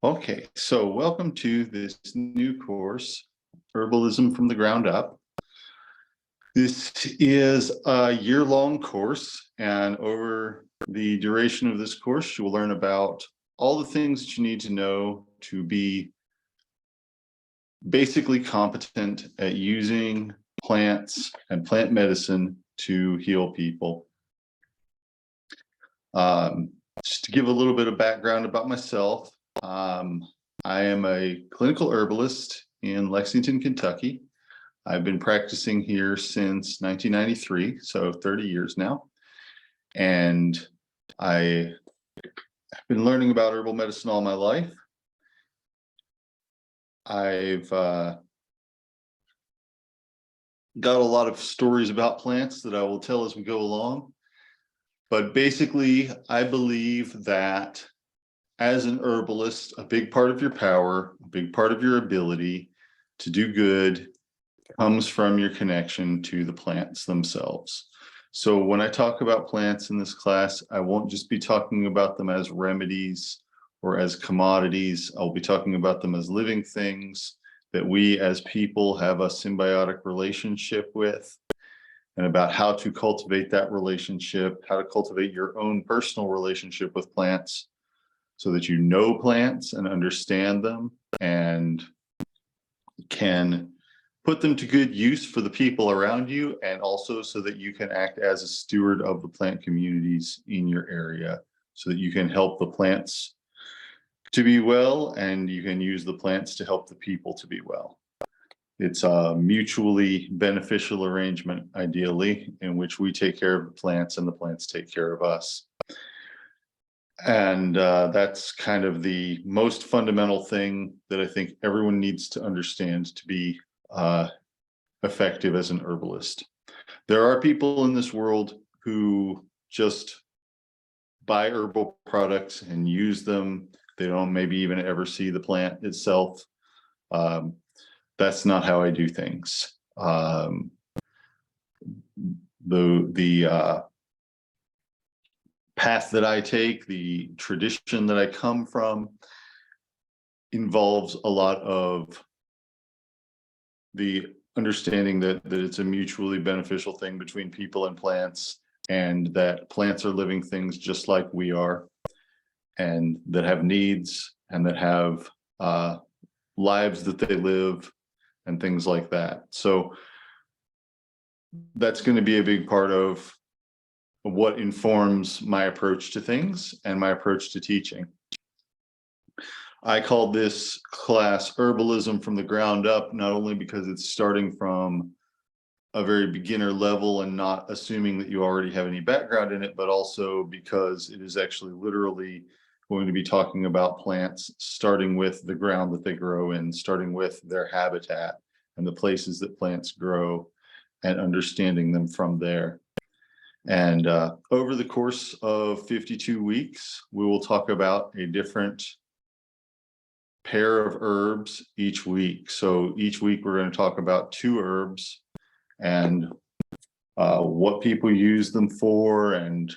Okay, so welcome to this new course, Herbalism from the Ground Up. This is a year-long course, and over the duration of this course, you will learn about all the things that you need to know to be basically competent at using plants and plant medicine to heal people. Just to give a little bit of background about myself, I am a clinical herbalist in Lexington, Kentucky. I've been practicing here since 1993, so 30 years now. And I've been learning about herbal medicine all my life. I've got a lot of stories about plants that I will tell as we go along. But basically, I believe that as an herbalist, a big part of your power, a big part of your ability to do good comes from your connection to the plants themselves. So when I talk about plants in this class, I won't just be talking about them as remedies or as commodities. I'll be talking about them as living things that we as people have a symbiotic relationship with, and about how to cultivate that relationship, how to cultivate your own personal relationship with plants so that you know plants and understand them and can put them to good use for the people around you, and also so that you can act as a steward of the plant communities in your area so that you can help the plants to be well and you can use the plants to help the people to be well. It's a mutually beneficial arrangement, ideally, in which we take care of the plants and the plants take care of us. And that's kind of the most fundamental thing that I think everyone needs to understand to be effective as an herbalist. There are people in this world who just buy herbal products and use them. They don't maybe even ever see the plant itself. That's not how I do things. The path that I take, the tradition that I come from, involves a lot of the understanding that it's a mutually beneficial thing between people and plants, and that plants are living things just like we are, and that have needs and that have lives that they live and things like that. So that's going to be a big part of what informs my approach to things and my approach to teaching. I call this class Herbalism from the Ground Up, not only because it's starting from a very beginner level and not assuming that you already have any background in it, but also because it is actually literally going to be talking about plants, starting with the ground that they grow in, starting with their habitat and the places that plants grow, and understanding them from there. And over the course of 52 weeks, we will talk about a different pair of herbs each week. So each week we're going to talk about 2 herbs and what people use them for and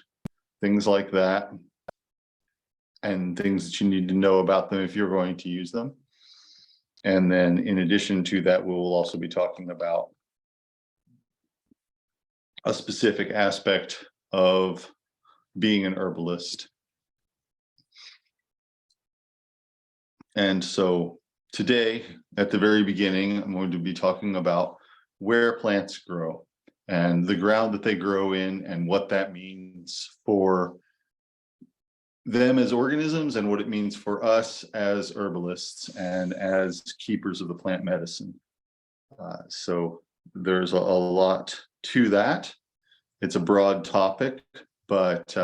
things like that, and things that you need to know about them if you're going to use them. And then in addition to that, we will also be talking about a specific aspect of being an herbalist. And so today, at the very beginning, I'm going to be talking about where plants grow and the ground that they grow in and what that means for them as organisms and what it means for us as herbalists and as keepers of the plant medicine. So there's a lot to that. It's a broad topic, but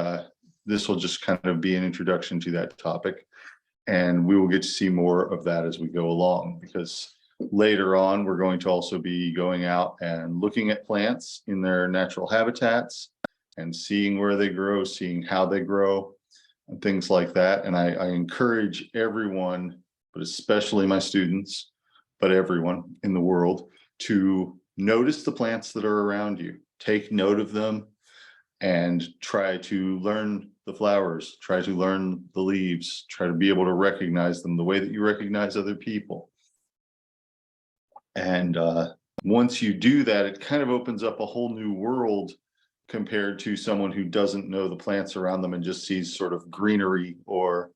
this will just kind of be an introduction to that topic. And we will get to see more of that as we go along, because later on, we're going to also be going out and looking at plants in their natural habitats and seeing where they grow, seeing how they grow, and things like that. And I encourage everyone, but especially my students, but everyone in the world, to notice the plants that are around you. Take note of them and try to learn the flowers, try to learn the leaves, try to be able to recognize them the way that you recognize other people. And once you do that, it kind of opens up a whole new world compared to someone who doesn't know the plants around them and just sees sort of greenery or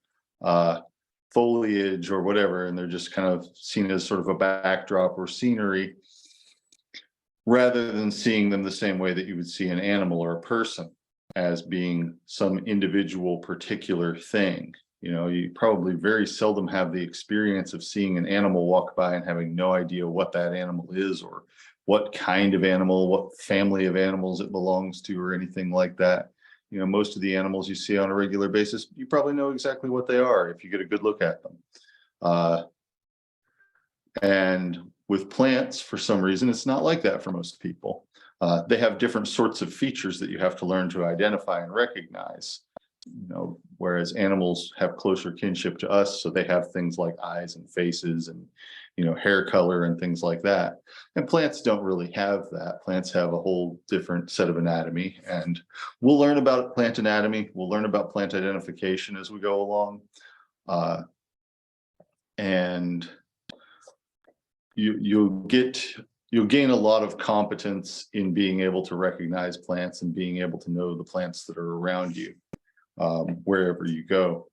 foliage or whatever, and they're just kind of seen as sort of a backdrop or scenery, rather than seeing them the same way that you would see an animal or a person, as being some individual particular thing. You know, you probably very seldom have the experience of seeing an animal walk by and having no idea what that animal is, or what kind of animal, what family of animals it belongs to, or anything like that. You know, most of the animals you see on a regular basis, you probably know exactly what they are if you get a good look at them. And with plants, for some reason, it's not like that for most people. They have different sorts of features that you have to learn to identify and recognize. You know, whereas animals have closer kinship to us, so they have things like eyes and faces and, you know, hair color and things like that. And plants don't really have that. Plants have a whole different set of anatomy, and we'll learn about plant anatomy. We'll learn about plant identification as we go along. And you'll gain a lot of competence in being able to recognize plants and being able to know the plants that are around you, wherever you go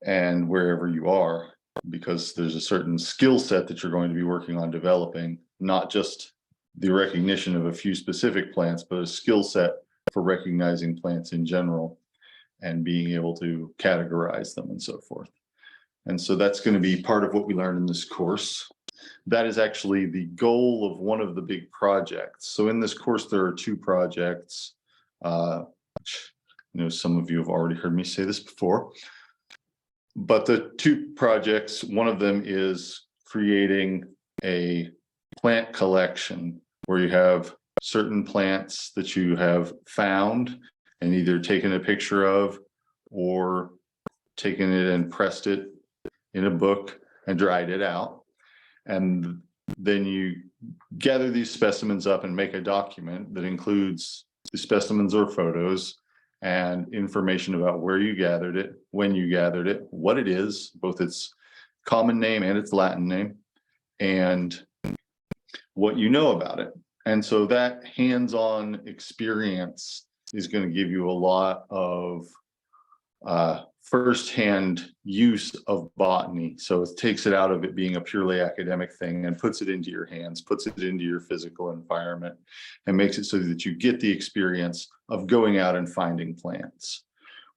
and wherever you are, because there's a certain skill set that you're going to be working on developing, not just the recognition of a few specific plants, but a skill set for recognizing plants in general and being able to categorize them and so forth. And so that's going to be part of what we learn in this course. That is actually the goal of one of the big projects. So in this course, there are two projects. You know, some of you have already heard me say this before, but the two projects, one of them is creating a plant collection where you have certain plants that you have found and either taken a picture of or taken it and pressed it in a book and dried it out. And then you gather these specimens up and make a document that includes the specimens or photos and information about where you gathered it, when you gathered it, what it is, both its common name and its Latin name, and what you know about it. And so that hands-on experience is going to give you a lot of firsthand use of botany. So it takes it out of it being a purely academic thing and puts it into your hands, puts it into your physical environment, and makes it so that you get the experience of going out and finding plants,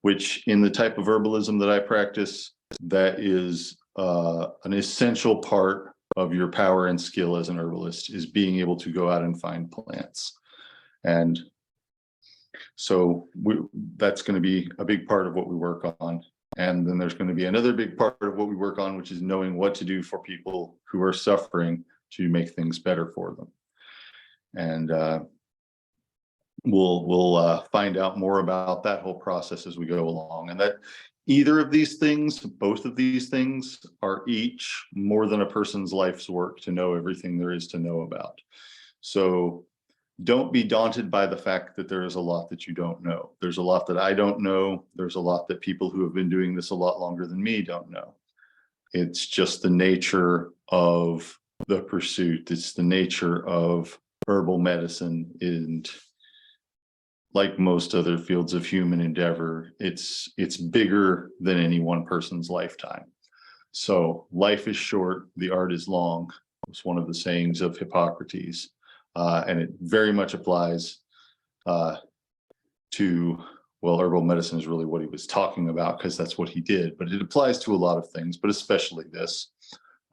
which in the type of herbalism that I practice, that is an essential part of your power and skill as an herbalist, is being able to go out and find plants. And so that's going to be a big part of what we work on. And then there's going to be another big part of what we work on, which is knowing what to do for people who are suffering to make things better for them. And we'll find out more about that whole process as we go along. And that either of these things, both of these things, are each more than a person's life's work to know everything there is to know about. So don't be daunted by the fact that there is a lot that you don't know. There's a lot that I don't know. There's a lot that people who have been doing this a lot longer than me don't know. It's just the nature of the pursuit. It's the nature of herbal medicine. And like most other fields of human endeavor, it's bigger than any one person's lifetime. So life is short, the art is long. It's one of the sayings of Hippocrates. And it very much applies to, well, herbal medicine is really what he was talking about because that's what he did, but it applies to a lot of things, but especially this.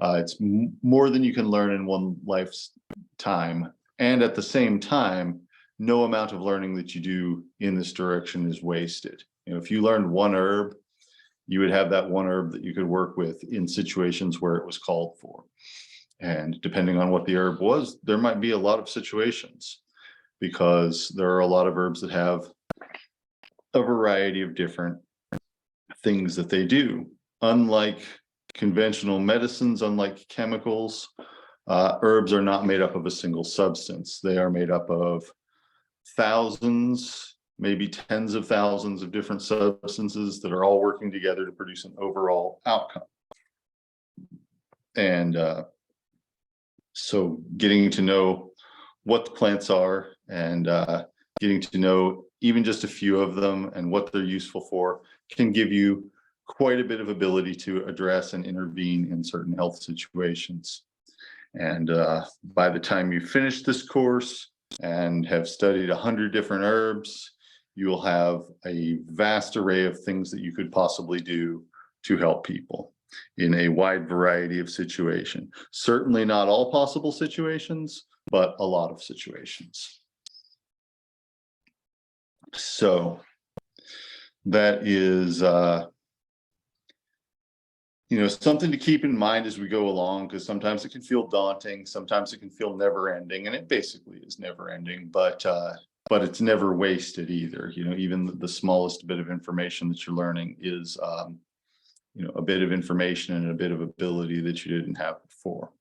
It's more than you can learn in one lifetime. And at the same time, no amount of learning that you do in this direction is wasted. You know, if you learned one herb, you would have that one herb that you could work with in situations where it was called for. And depending on what the herb was, there might be a lot of situations, because there are a lot of herbs that have a variety of different things that they do. Unlike conventional medicines, unlike chemicals, herbs are not made up of a single substance. They are made up of thousands, maybe tens of thousands of different substances that are all working together to produce an overall outcome. And so getting to know what the plants are and getting to know even just a few of them and what they're useful for can give you quite a bit of ability to address and intervene in certain health situations. And by the time you finish this course and have studied 100 different herbs, you will have a vast array of things that you could possibly do to help people in a wide variety of situations. Certainly not all possible situations, but a lot of situations. So that is something to keep in mind as we go along, because sometimes it can feel daunting, sometimes it can feel never ending, and it basically is never ending, but it's never wasted either. Even the smallest bit of information that you're learning is a bit of information and a bit of ability that you didn't have before.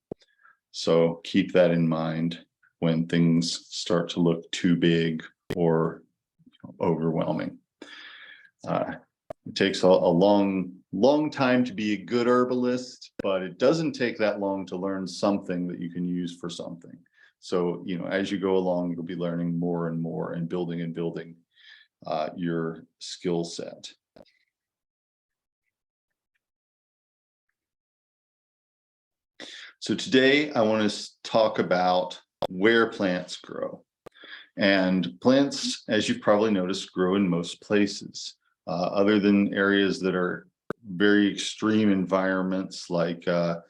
So keep that in mind when things start to look too big or overwhelming. It takes a long time to be a good herbalist, but it doesn't take that long to learn something that you can use for something. So, as you go along, you'll be learning more and more and building your skill set. So today I want to talk about where plants grow. And plants, as you've probably noticed, grow in most places, other than areas that are very extreme environments like the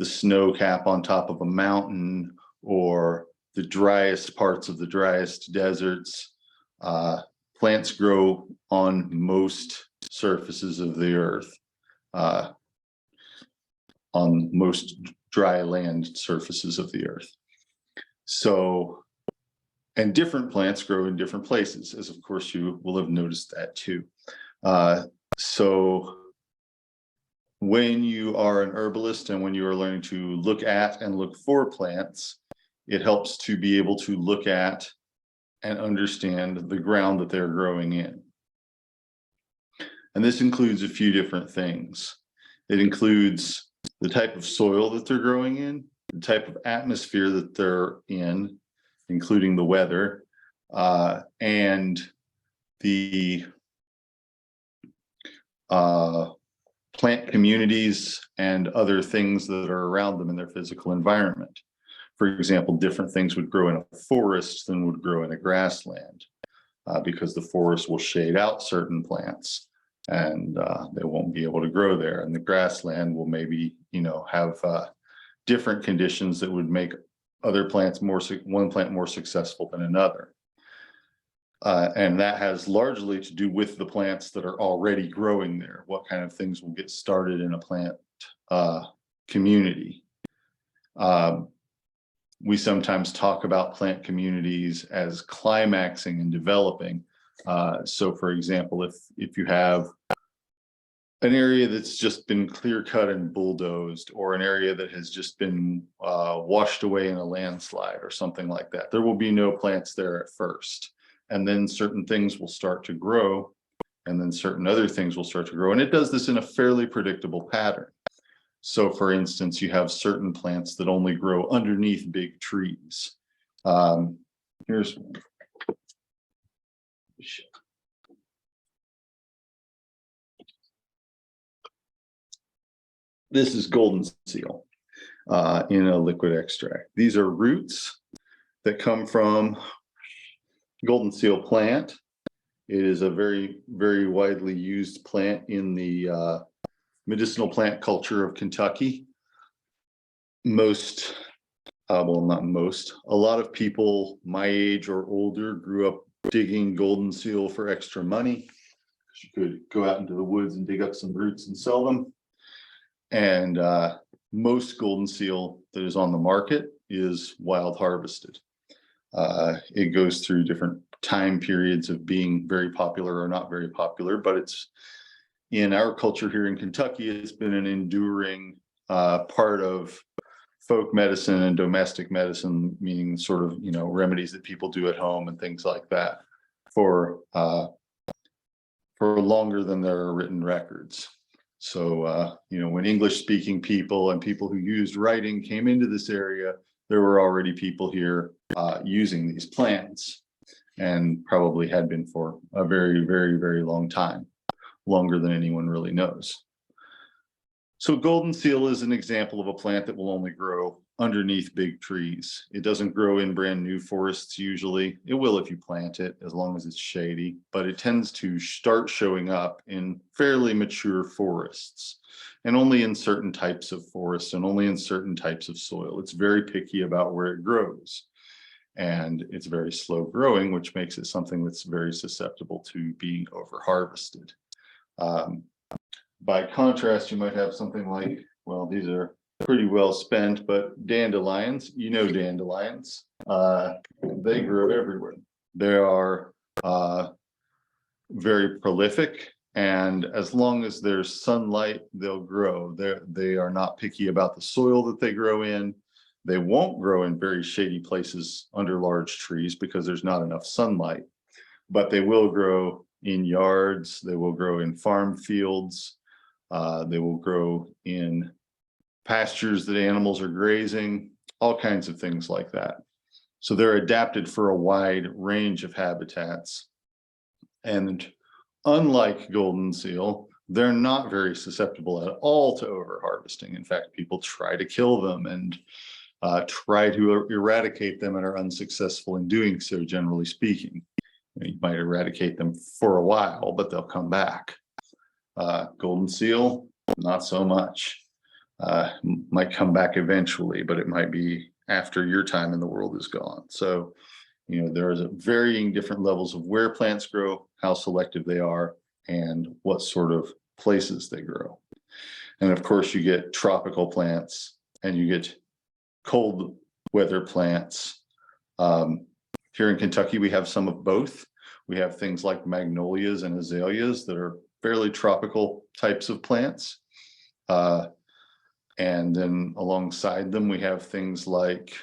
snow cap on top of a mountain or the driest parts of the driest deserts. Plants grow on most surfaces of the earth, on most dry land surfaces of the earth. So, and different plants grow in different places, as of course you will have noticed that too. So when you are an herbalist and when you are learning to look at and look for plants, it helps to be able to look at and understand the ground that they're growing in. And this includes a few different things. It includes the type of soil that they're growing in, the type of atmosphere that they're in, including the weather, and the plant communities and other things that are around them in their physical environment. For example, different things would grow in a forest than would grow in a grassland, because the forest will shade out certain plants and they won't be able to grow there. And the grassland will maybe, have different conditions that would make other plants one plant more successful than another. And that has largely to do with the plants that are already growing there. What kind of things will get started in a plant community? We sometimes talk about plant communities as climaxing and developing. So for example, if you have an area that's just been clear cut and bulldozed, or an area that has just been washed away in a landslide or something like that, there will be no plants there at first. And then certain things will start to grow, and then certain other things will start to grow. And it does this in a fairly predictable pattern. So for instance, you have certain plants that only grow underneath big trees. Here's one. This is golden seal in a liquid extract. These are roots that come from golden seal plant. It is a very, very widely used plant in the medicinal plant culture of Kentucky. A lot of people my age or older grew up digging golden seal for extra money. You could go out into the woods and dig up some roots and sell them. And most golden seal that is on the market is wild harvested. It goes through different time periods of being very popular or not very popular, but it's in our culture here in Kentucky, it's been an enduring part of folk medicine and domestic medicine, meaning sort of, remedies that people do at home and things like that for longer than there are written records. So, when English-speaking people and people who used writing came into this area, there were already people here using these plants, and probably had been for a very, very, very long time, longer than anyone really knows. So golden seal is an example of a plant that will only grow underneath big trees. It doesn't grow in brand new forests usually. It will if you plant it, as long as it's shady, but it tends to start showing up in fairly mature forests, and only in certain types of forests and only in certain types of soil. It's very picky about where it grows, and it's very slow growing, which makes it something that's very susceptible to being over harvested. By contrast, you might have something like, well, these are pretty well spent, but dandelions, dandelions, they grow everywhere. They are very prolific, and as long as there's sunlight, they'll grow. They are not picky about the soil that they grow in. They won't grow in very shady places under large trees because there's not enough sunlight, but they will grow in yards. They will grow in farm fields. They will grow in pastures that animals are grazing, all kinds of things like that. So they're adapted for a wide range of habitats. And unlike golden seal, they're not very susceptible at all to over harvesting. In fact, people try to kill them and try to eradicate them and are unsuccessful in doing so, generally speaking. You might eradicate them for a while, but they'll come back. Golden seal, not so much. Might come back eventually, but it might be after your time in the world is gone. So, there's varying different levels of where plants grow, how selective they are, and what sort of places they grow. And of course, you get tropical plants and you get cold weather plants. Here in Kentucky, we have some of both. We have things like magnolias and azaleas that are fairly tropical types of plants. And then alongside them, we have things like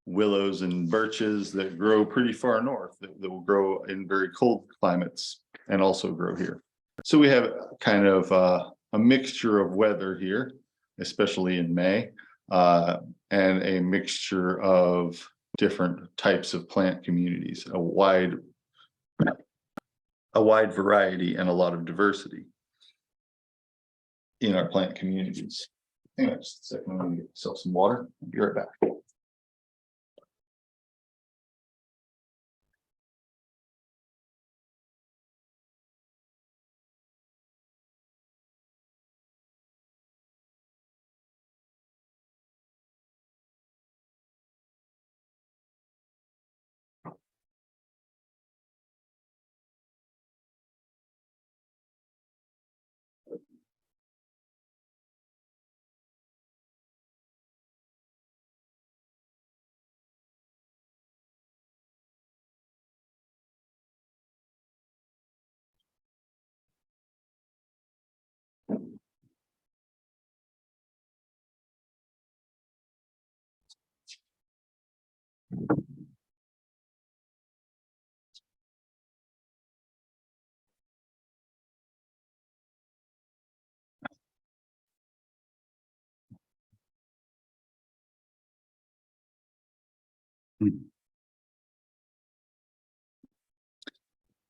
willows and birches that grow pretty far north, that will grow in very cold climates and also grow here. So we have kind of a mixture of weather here, especially in May, and a mixture of different types of plant communities, a wide variety and a lot of diversity in our plant communities. Hang on just a second, I'm gonna get myself some water. I'll be right back.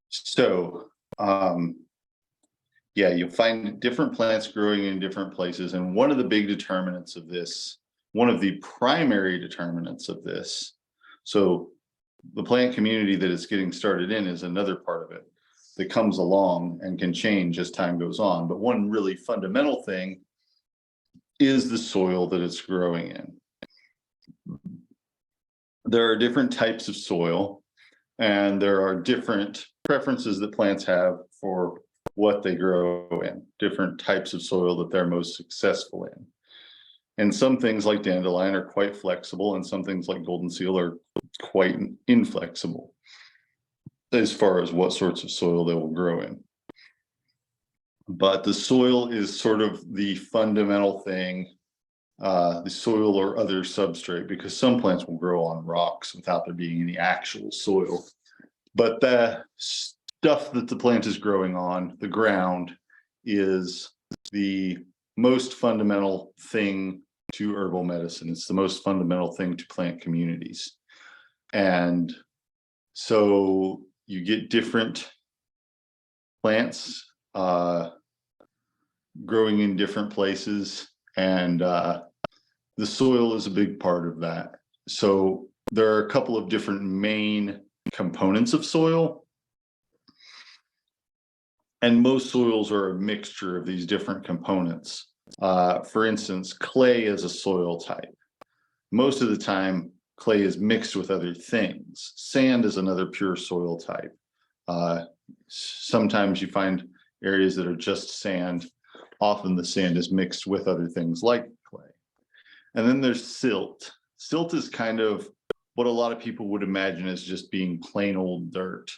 So, yeah, you'll find different plants growing in different places. And one of the big determinants of this, one of the primary determinants of this, so the plant community that it's getting started in is another part of it that comes along and can change as time goes on. But one really fundamental thing is the soil that it's growing in. There are different types of soil, and there are different preferences that plants have for what they grow in, different types of soil that they're most successful in. And some things like dandelion are quite flexible, and some things like golden seal are quite inflexible as far as what sorts of soil they will grow in. But the soil is sort of the fundamental thing, the soil or other substrate, because some plants will grow on rocks without there being any actual soil. But stuff that the plant is growing on, the ground, is the most fundamental thing to herbal medicine. It's the most fundamental thing to plant communities. And so you get different plants growing in different places, and the soil is a big part of that. So there are a couple of different main components of soil, and most soils are a mixture of these different components. For instance, clay is a soil type. Most of the time, clay is mixed with other things. Sand is another pure soil type. Sometimes you find areas that are just sand. Often the sand is mixed with other things like clay. And then there's silt. Silt is kind of what a lot of people would imagine as just being plain old dirt.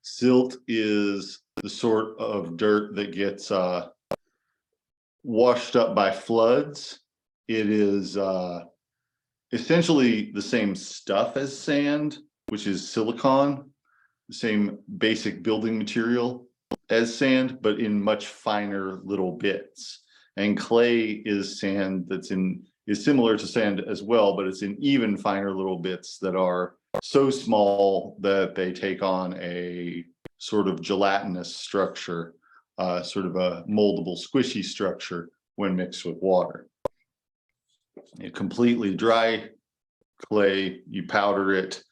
Silt is the sort of dirt that gets washed up by floods. It is essentially the same stuff as sand, which is silicon, the same basic building material as sand, but in much finer little bits. And clay is sand is similar to sand as well, but it's in even finer little bits that are so small that they take on a sort of gelatinous structure, sort of a moldable, squishy structure when mixed with water. A completely dry clay, you powder it.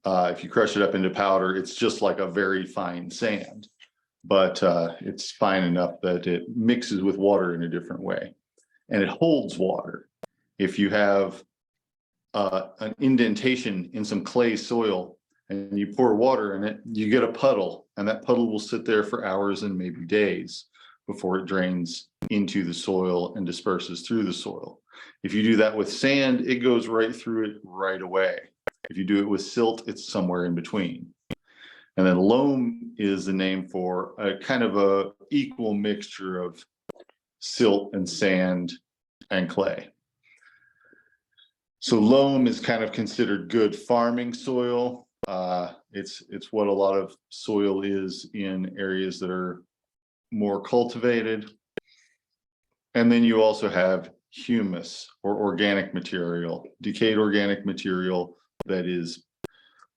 If you crush it up into powder, it's just like a very fine sand, but it's fine enough that it mixes with water in a different way, and it holds water. If you have an indentation in some clay soil and you pour water in it, you get a puddle, and that puddle will sit there for hours and maybe days before it drains into the soil and disperses through the soil. If you do that with sand, it goes right through it right away. If you do it with silt, it's somewhere in between. And then loam is the name for a kind of a equal mixture of silt and sand and clay. So loam is kind of considered good farming soil. It's what a lot of soil is in areas that are more cultivated. And then you also have humus, or organic material, decayed organic material that is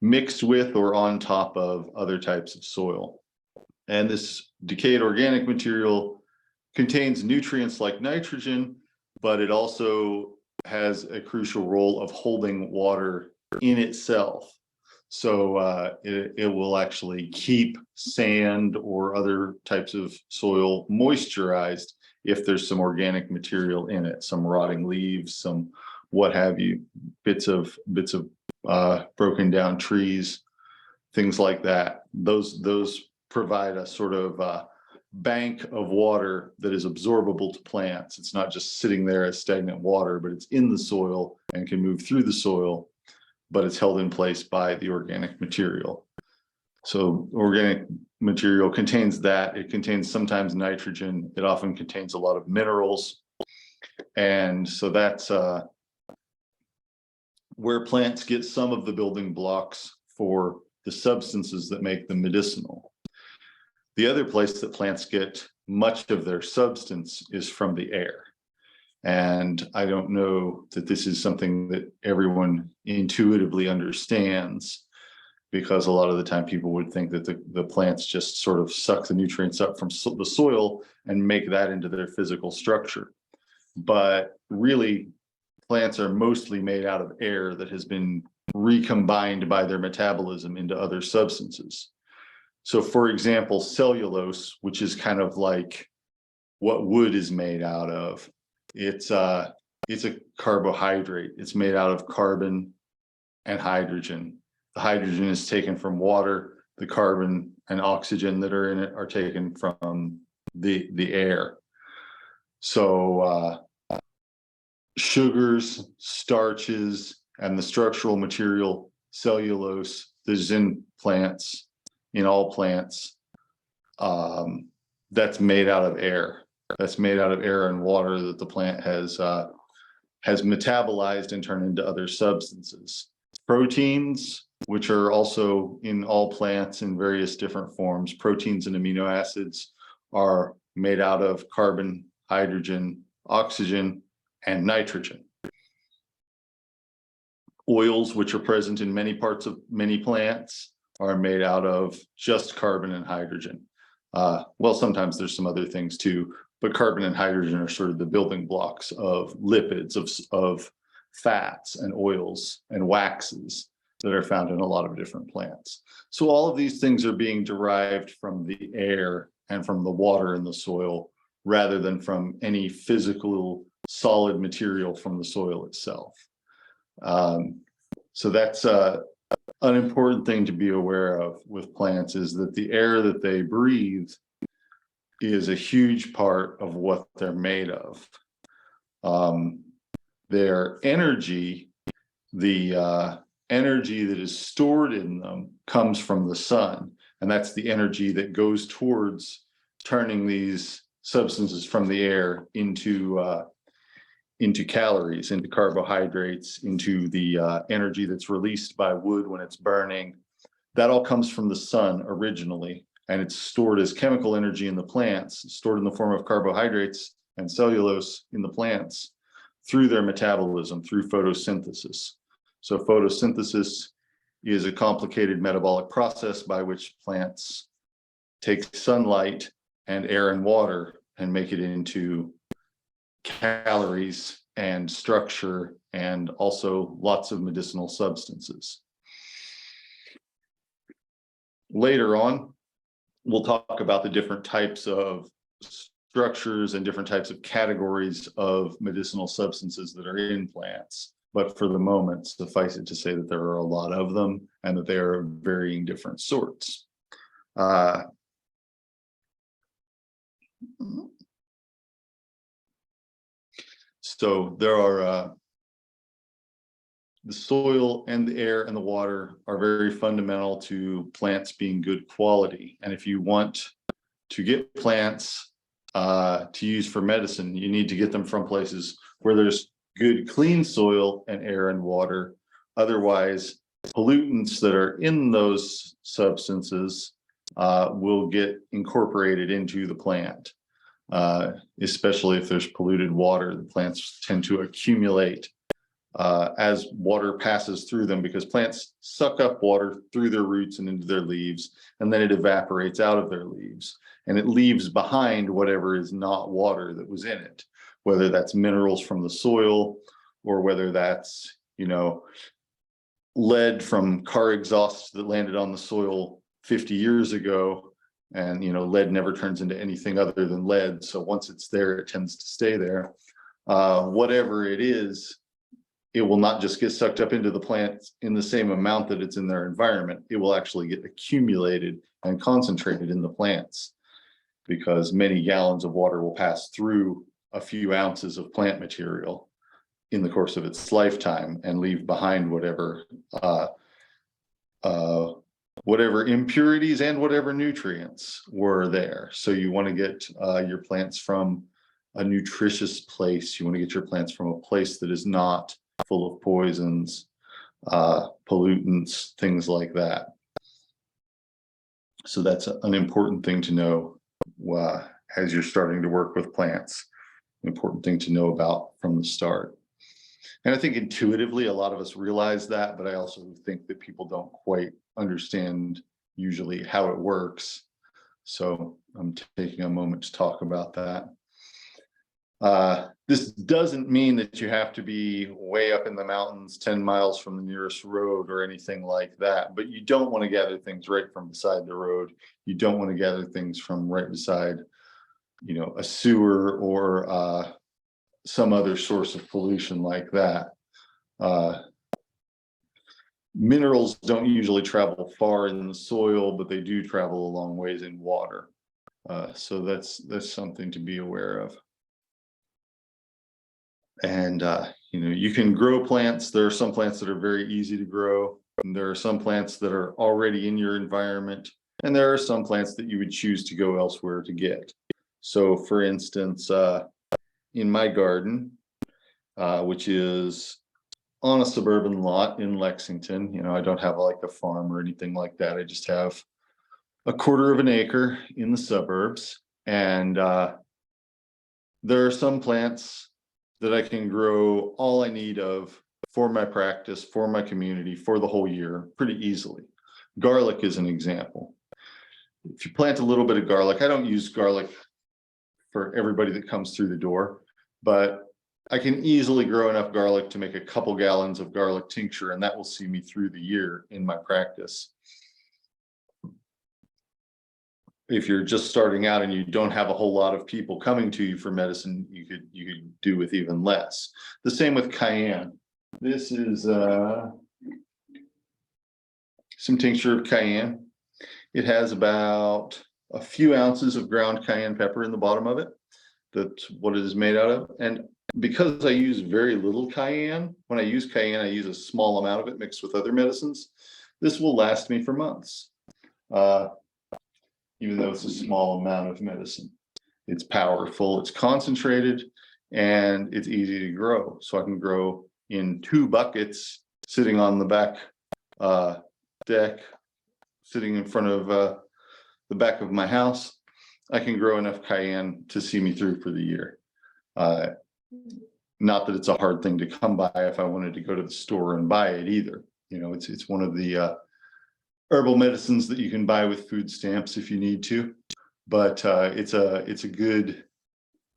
mixed with or on top of other types of soil. And this decayed organic material contains nutrients like nitrogen, but it also has a crucial role of holding water in itself. So it will actually keep sand or other types of soil moisturized if there's some organic material in it, some rotting leaves, some what have you, bits of broken down trees, things like that. Those provide a sort of bank of water that is absorbable to plants. It's not just sitting there as stagnant water, but it's in the soil and can move through the soil, but it's held in place by the organic material. So organic material contains that. It contains sometimes nitrogen. It often contains a lot of minerals. And so that's where plants get some of the building blocks for the substances that make them medicinal. The other place that plants get much of their substance is from the air. And I don't know that this is something that everyone intuitively understands, because a lot of the time people would think that the plants just sort of suck the nutrients up from the soil and make that into their physical structure. But really, plants are mostly made out of air that has been recombined by their metabolism into other substances. So for example, cellulose, which is kind of like what wood is made out of, it's a carbohydrate. It's made out of carbon and hydrogen. The hydrogen is taken from water. The carbon and oxygen that are in it are taken from the air. So sugars, starches, and the structural material cellulose that is in plants, in all plants, that's made out of air. That's made out of air and water that the plant has metabolized and turned into other substances. Proteins which are also in all plants in various different forms. Proteins and amino acids are made out of carbon, hydrogen, oxygen, and nitrogen. Oils, which are present in many parts of many plants, are made out of just carbon and hydrogen. Well, sometimes there's some other things too, but carbon and hydrogen are sort of the building blocks of lipids, of fats and oils and waxes that are found in a lot of different plants. So all of these things are being derived from the air and from the water in the soil, rather than from any physical solid material from the soil itself. So that's an important thing to be aware of with plants, is that the air that they breathe is a huge part of what they're made of. Their energy, the energy that is stored in them, comes from the sun, and that's the energy that goes towards turning these substances from the air into calories, into carbohydrates, into the energy that's released by wood when it's burning. That all comes from the sun originally, and it's stored as chemical energy in the plants, stored in the form of carbohydrates and cellulose in the plants through their metabolism, through photosynthesis. So photosynthesis is a complicated metabolic process by which plants take sunlight and air and water and make it into calories and structure, and also lots of medicinal substances. Later on, we'll talk about the different types of structures and different types of categories of medicinal substances that are in plants. But for the moment, suffice it to say that there are a lot of them and that they are varying different sorts. So there are the soil and the air and the water are very fundamental to plants being good quality. And if you want to get plants to use for medicine, you need to get them from places where there's good, clean soil and air and water. Otherwise, pollutants that are in those substances will get incorporated into the plant. Especially if there's polluted water, the plants tend to accumulate as water passes through them, because plants suck up water through their roots and into their leaves, and then it evaporates out of their leaves, and it leaves behind whatever is not water that was in it, whether that's minerals from the soil, or whether that's, lead from car exhausts that landed on the soil 50 years ago. And, lead never turns into anything other than lead. So once it's there, it tends to stay there. Whatever it is, it will not just get sucked up into the plant in the same amount that it's in their environment. It will actually get accumulated and concentrated in the plants, because many gallons of water will pass through a few ounces of plant material in the course of its lifetime and leave behind whatever impurities and whatever nutrients were there. So you want to get your plants from a nutritious place. You want to get your plants from a place that is not full of poisons, pollutants, things like that. So that's an important thing to know as you're starting to work with plants. An important thing to know about from the start. And I think intuitively, a lot of us realize that, but I also think that people don't quite understand usually how it works. So I'm taking a moment to talk about that. This doesn't mean that you have to be way up in the mountains, 10 miles from the nearest road or anything like that, but you don't want to gather things right from beside the road. You don't want to gather things from right beside, a sewer or some other source of pollution like that. Minerals don't usually travel far in the soil, but they do travel a long ways in water. So that's something to be aware of. And you can grow plants. There are some plants that are very easy to grow, and there are some plants that are already in your environment, and there are some plants that you would choose to go elsewhere to get. So for instance, in my garden, which is on a suburban lot in Lexington. You know, I don't have like a farm or anything like that. I just have a quarter of an acre in the suburbs. And there are some plants that I can grow all I need of for my practice, for my community, for the whole year pretty easily. Garlic is an example. If you plant a little bit of garlic, I don't use garlic for everybody that comes through the door, but I can easily grow enough garlic to make a couple gallons of garlic tincture, and that will see me through the year in my practice. If you're just starting out and you don't have a whole lot of people coming to you for medicine, you could do with even less. The same with cayenne. This is some tincture of cayenne. It has about a few ounces of ground cayenne pepper in the bottom of it. That's what it is made out of. And because I use very little cayenne, when I use cayenne, I use a small amount of it mixed with other medicines. This will last me for months, even though it's a small amount of medicine. It's powerful, it's concentrated, and it's easy to grow. So I can grow in 2 buckets sitting on the back deck, sitting in front of the back of my house. I can grow enough cayenne to see me through for the year. Not that it's a hard thing to come by if I wanted to go to the store and buy it either. You know, it's one of the herbal medicines that you can buy with food stamps if you need to, but it's a good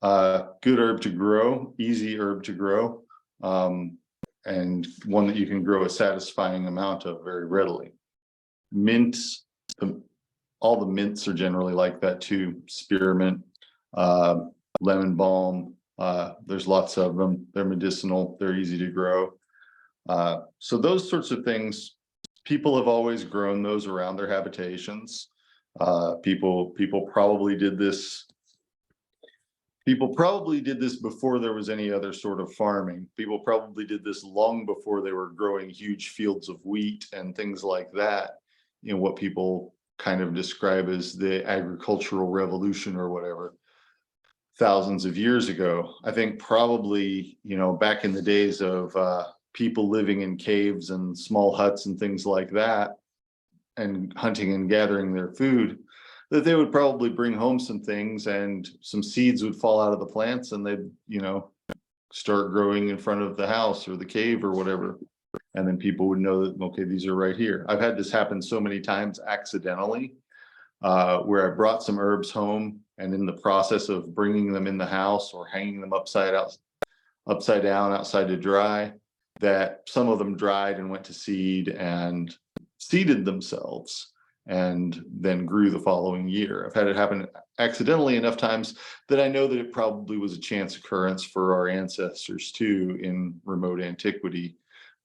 herb to grow, easy herb to grow, and one that you can grow a satisfying amount of very readily. Mints, all the mints are generally like that too. Spearmint, lemon balm. There's lots of them. They're medicinal. They're easy to grow. So those sorts of things, people have always grown those around their habitations. People probably did this. People probably did this before there was any other sort of farming. People probably did this long before they were growing huge fields of wheat and things like that. You know, what people kind of describe as the agricultural revolution or whatever, thousands of years ago. I think probably, you know, back in the days of people living in caves and small huts and things like that, and hunting and gathering their food, that they would probably bring home some things and some seeds would fall out of the plants and they'd, you know, start growing in front of the house or the cave or whatever. And then people would know that, okay, these are right here. I've had this happen so many times accidentally, where I brought some herbs home and in the process of bringing them in the house or hanging them upside down outside to dry, that some of them dried and went to seed and seeded themselves and then grew the following year. I've had it happen accidentally enough times that I know that it probably was a chance occurrence for our ancestors too in remote antiquity,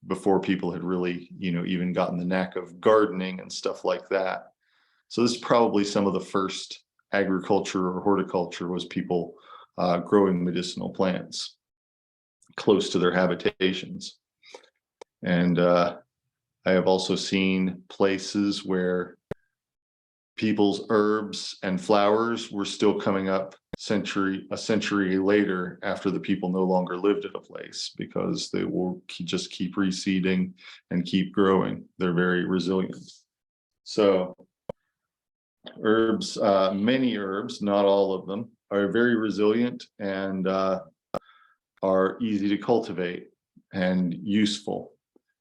before people had really, you know, even gotten the knack of gardening and stuff like that. So this is probably some of the first agriculture or horticulture, was people growing medicinal plants close to their habitations. And I have also seen places where people's herbs and flowers were still coming up a century later after the people no longer lived at a place, because they will just keep reseeding and keep growing. They're very resilient. So herbs, many herbs, not all of them, are very resilient and are easy to cultivate and useful.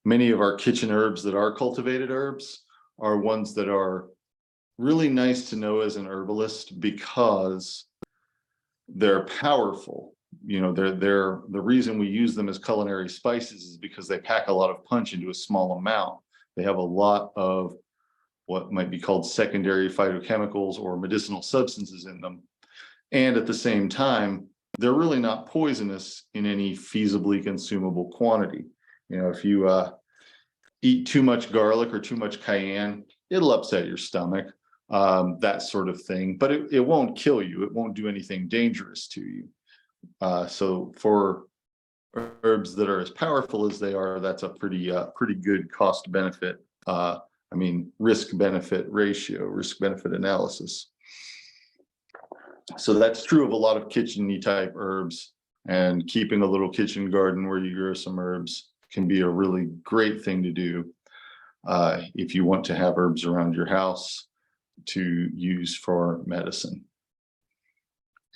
Many of our kitchen herbs that are cultivated herbs are ones that are really nice to know as an herbalist, because they're powerful. You know, they're the reason we use them as culinary spices is because they pack a lot of punch into a small amount. They have a lot of what might be called secondary phytochemicals or medicinal substances in them. And at the same time, they're really not poisonous in any feasibly consumable quantity. You know, if you eat too much garlic or too much cayenne, it'll upset your stomach, that sort of thing, but it won't kill you. It won't do anything dangerous to you. So for herbs that are as powerful as they are, that's a pretty good cost benefit. Risk benefit ratio, risk benefit analysis. So that's true of a lot of kitchen-y type herbs, and keeping a little kitchen garden where you grow some herbs can be a really great thing to do if you want to have herbs around your house to use for medicine.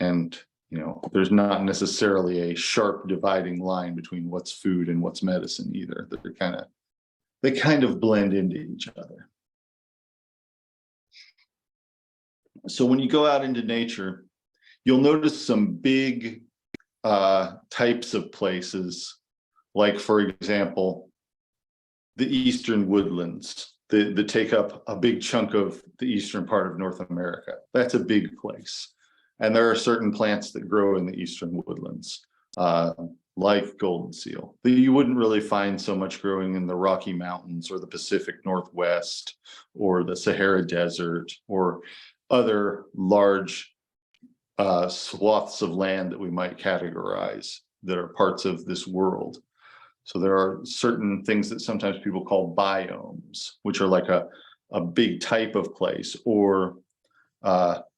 And, you know, there's not necessarily a sharp dividing line between what's food and what's medicine either. They kind of blend into each other. So when you go out into nature, you'll notice some big types of places, like, for example, the eastern woodlands that take up a big chunk of the eastern part of North America. That's a big place. And there are certain plants that grow in the eastern woodlands, like golden seal, that you wouldn't really find so much growing in the Rocky Mountains or the Pacific Northwest or the Sahara Desert or other large swaths of land that we might categorize that are parts of this world. So there are certain things that sometimes people call biomes, which are like a big type of place, or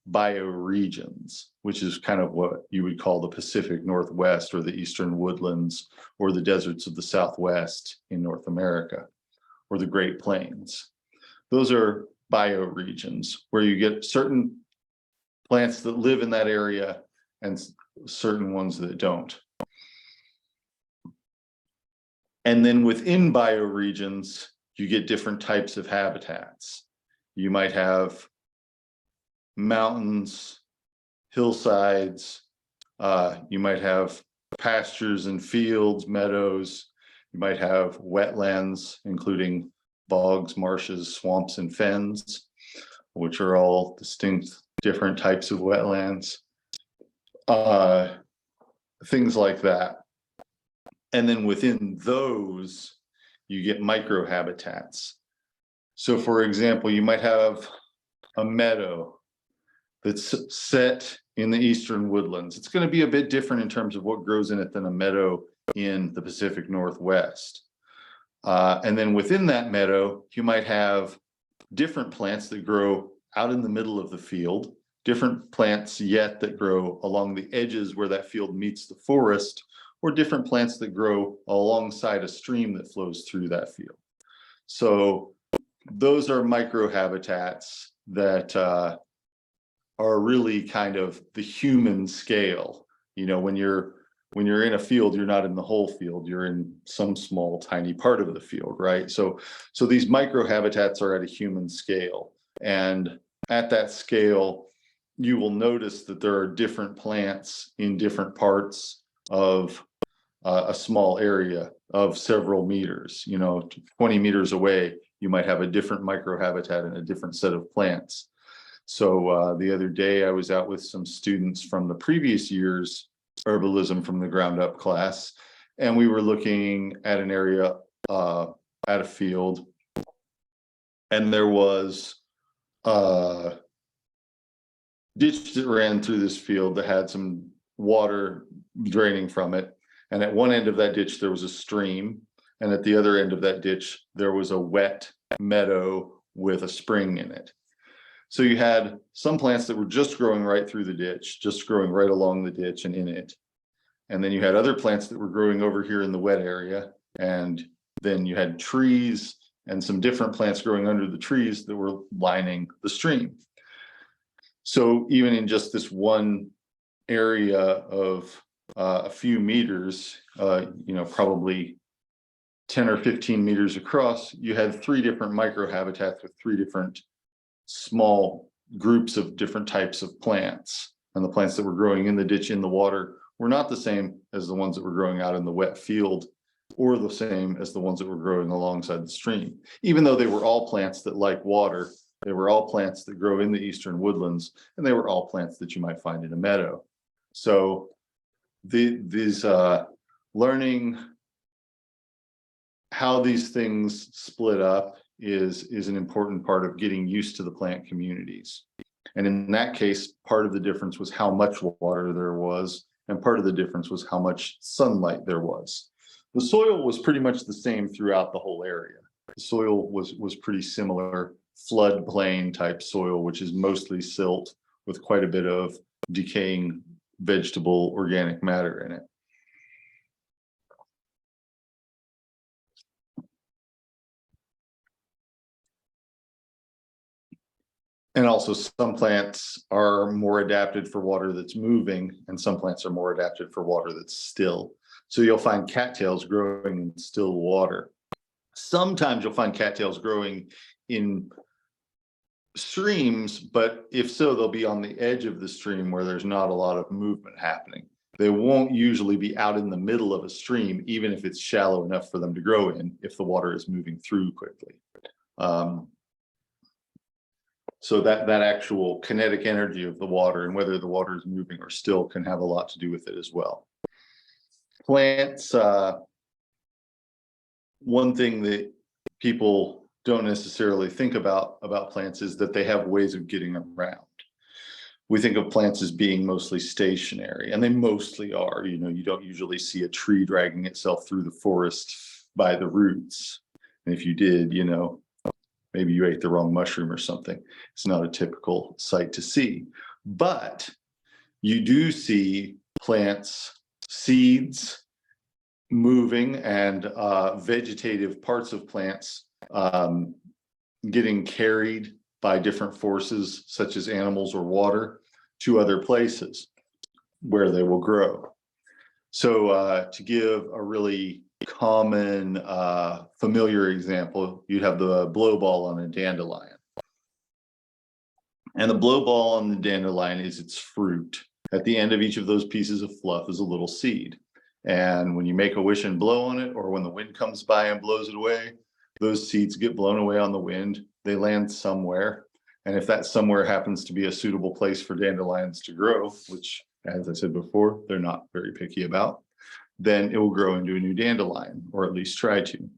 bioregions, which is kind of what you would call the Pacific Northwest or the eastern woodlands or the deserts of the Southwest in North America, or the Great Plains. Those are bioregions where you get certain plants that live in that area and certain ones that don't. And then within bioregions, you get different types of habitats. You might have mountains, hillsides, you might have pastures and fields, meadows, you might have wetlands, including bogs, marshes, swamps, and fens, which are all distinct different types of wetlands, things like that. And then within those, you get microhabitats. So for example, you might have a meadow that's set in the eastern woodlands. It's going to be a bit different in terms of what grows in it than a meadow in the Pacific Northwest. And then within that meadow, you might have different plants that grow out in the middle of the field, different plants yet that grow along the edges where that field meets the forest, or different plants that grow alongside a stream that flows through that field. So those are microhabitats that are really kind of the human scale. You know, when you're in a field, you're not in the whole field, you're in some small tiny part of the field, right? So these microhabitats are at a human scale, and at that scale you will notice that there are different plants in different parts of a small area of several meters. You know, 20 meters away you might have a different microhabitat and a different set of plants. So the other day I was out with some students from the previous year's Herbalism from the Ground Up class, and we were looking at an area at a field, and there was a ditch that ran through this field that had some water draining from it, and at one end of that ditch there was a stream, and at the other end of that ditch there was a wet meadow with a spring in it. So you had some plants that were just growing right through the ditch, just growing right along the ditch and in it. And then you had other plants that were growing over here in the wet area. And then you had trees and some different plants growing under the trees that were lining the stream. So even in just this one area of a few meters, you know, probably 10 or 15 meters across, you had three different microhabitats with three different small groups of different types of plants. And the plants that were growing in the ditch in the water were not the same as the ones that were growing out in the wet field, or the same as the ones that were growing alongside the stream. Even though they were all plants that like water, they were all plants that grow in the eastern woodlands, and they were all plants that you might find in a meadow. So these learning how these things split up is an important part of getting used to the plant communities. And in that case, part of the difference was how much water there was, and part of the difference was how much sunlight there was. The soil was pretty much the same throughout the whole area. The soil was pretty similar, floodplain type soil, which is mostly silt with quite a bit of decaying vegetable organic matter in it. And also some plants are more adapted for water that's moving, and some plants are more adapted for water that's still. So you'll find cattails growing in still water. Sometimes you'll find cattails growing in streams, but if so, they'll be on the edge of the stream where there's not a lot of movement happening. They won't usually be out in the middle of a stream, even if it's shallow enough for them to grow in, if the water is moving through quickly. So that actual kinetic energy of the water and whether the water is moving or still can have a lot to do with it as well. Plants, one thing that people don't necessarily think about plants is that they have ways of getting around. We think of plants as being mostly stationary, and they mostly are. You know, you don't usually see a tree dragging itself through the forest by the roots. And if you did, you know, maybe you ate the wrong mushroom or something. It's not a typical sight to see. But you do see plants, seeds moving, and vegetative parts of plants getting carried by different forces, such as animals or water, to other places where they will grow. So to give a really common, familiar example, you'd have the blow ball on a dandelion. And the blow ball on the dandelion is its fruit. At the end of each of those pieces of fluff is a little seed. And when you make a wish and blow on it, or when the wind comes by and blows it away, those seeds get blown away on the wind. They land somewhere. And if that somewhere happens to be a suitable place for dandelions to grow, which, as I said before, they're not very picky about, then it will grow into a new dandelion, or at least try to.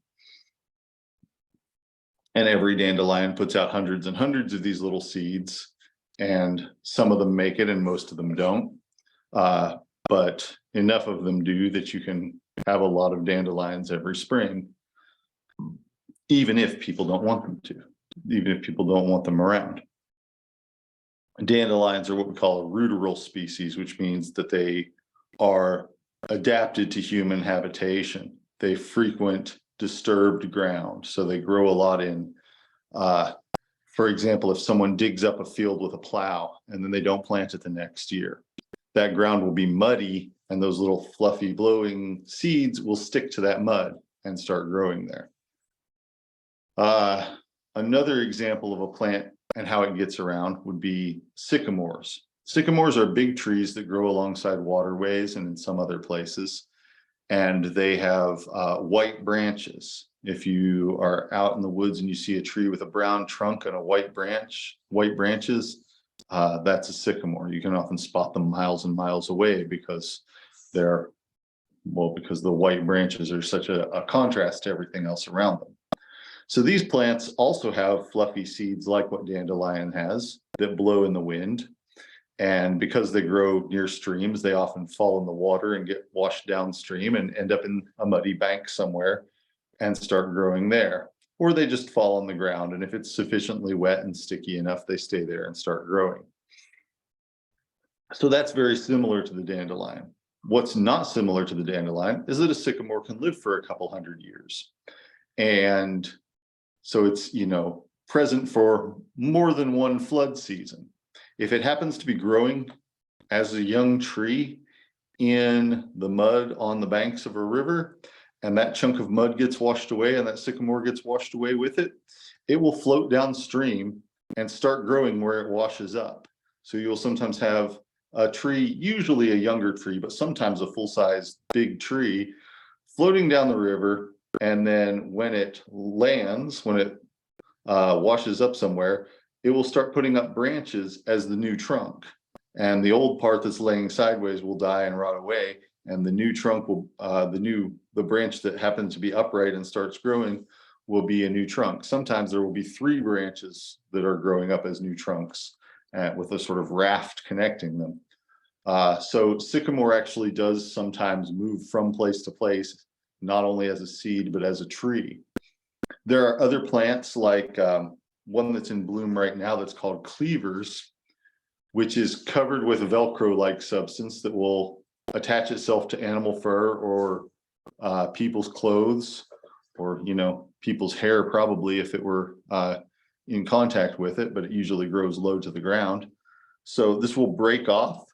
And every dandelion puts out hundreds and hundreds of these little seeds, and some of them make it and most of them don't. But enough of them do that you can have a lot of dandelions every spring, even if people don't want them to, even if people don't want them around. Dandelions are what we call a ruderal species, which means that they are adapted to human habitation. They frequent disturbed ground, so they grow a lot in, for example, if someone digs up a field with a plow and then they don't plant it the next year, that ground will be muddy, and those little fluffy blowing seeds will stick to that mud and start growing there. Another example of a plant and how it gets around would be sycamores. Sycamores are big trees that grow alongside waterways and in some other places, and they have white branches. If you are out in the woods and you see a tree with a brown trunk and a white branches, that's a sycamore. You can often spot them miles and miles away because because the white branches are such a contrast to everything else around them. So these plants also have fluffy seeds like what dandelion has that blow in the wind. And because they grow near streams, they often fall in the water and get washed downstream and end up in a muddy bank somewhere and start growing there. Or they just fall on the ground, and if it's sufficiently wet and sticky enough, they stay there and start growing. So that's very similar to the dandelion. What's not similar to the dandelion is that a sycamore can live for a couple hundred years. And so it's, you know, present for more than one flood season. If it happens to be growing as a young tree in the mud on the banks of a river, and that chunk of mud gets washed away and that sycamore gets washed away with it, it will float downstream and start growing where it washes up. So you'll sometimes have a tree, usually a younger tree, but sometimes a full-size big tree, floating down the river. And then when it lands, when it washes up somewhere, it will start putting up branches as the new trunk. And the old part that's laying sideways will die and rot away. And the new trunk will, the branch that happens to be upright and starts growing will be a new trunk. Sometimes there will be 3 branches that are growing up as new trunks with a sort of raft connecting them. So sycamore actually does sometimes move from place to place, not only as a seed, but as a tree. There are other plants like one that's in bloom right now that's called cleavers, which is covered with a Velcro-like substance that will attach itself to animal fur or people's clothes, or, you know, people's hair, probably, if it were in contact with it, but it usually grows low to the ground. So this will break off.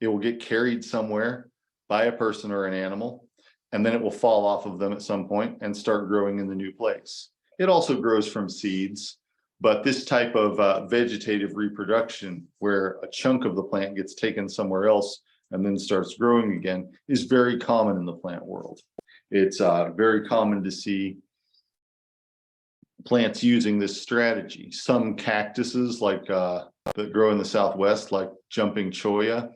It will get carried somewhere by a person or an animal, and then it will fall off of them at some point and start growing in the new place. It also grows from seeds, but this type of vegetative reproduction, where a chunk of the plant gets taken somewhere else and then starts growing again, is very common in the plant world. It's very common to see plants using this strategy. Some cactuses, like that grow in the Southwest, like jumping cholla,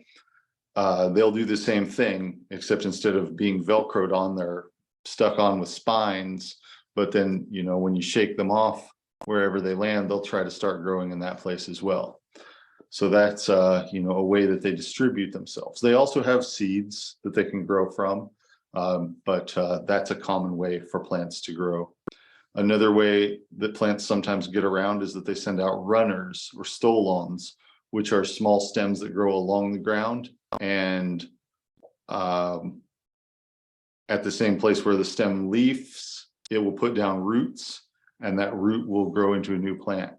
they'll do the same thing, except instead of being Velcroed on, they're stuck on with spines. But then, you know, when you shake them off wherever they land, they'll try to start growing in that place as well. So that's, you know, a way that they distribute themselves. They also have seeds that they can grow from, but that's a common way for plants to grow. Another way that plants sometimes get around is that they send out runners or stolons, which are small stems that grow along the ground and at the same place where the stem leaves, it will put down roots, and that root will grow into a new plant.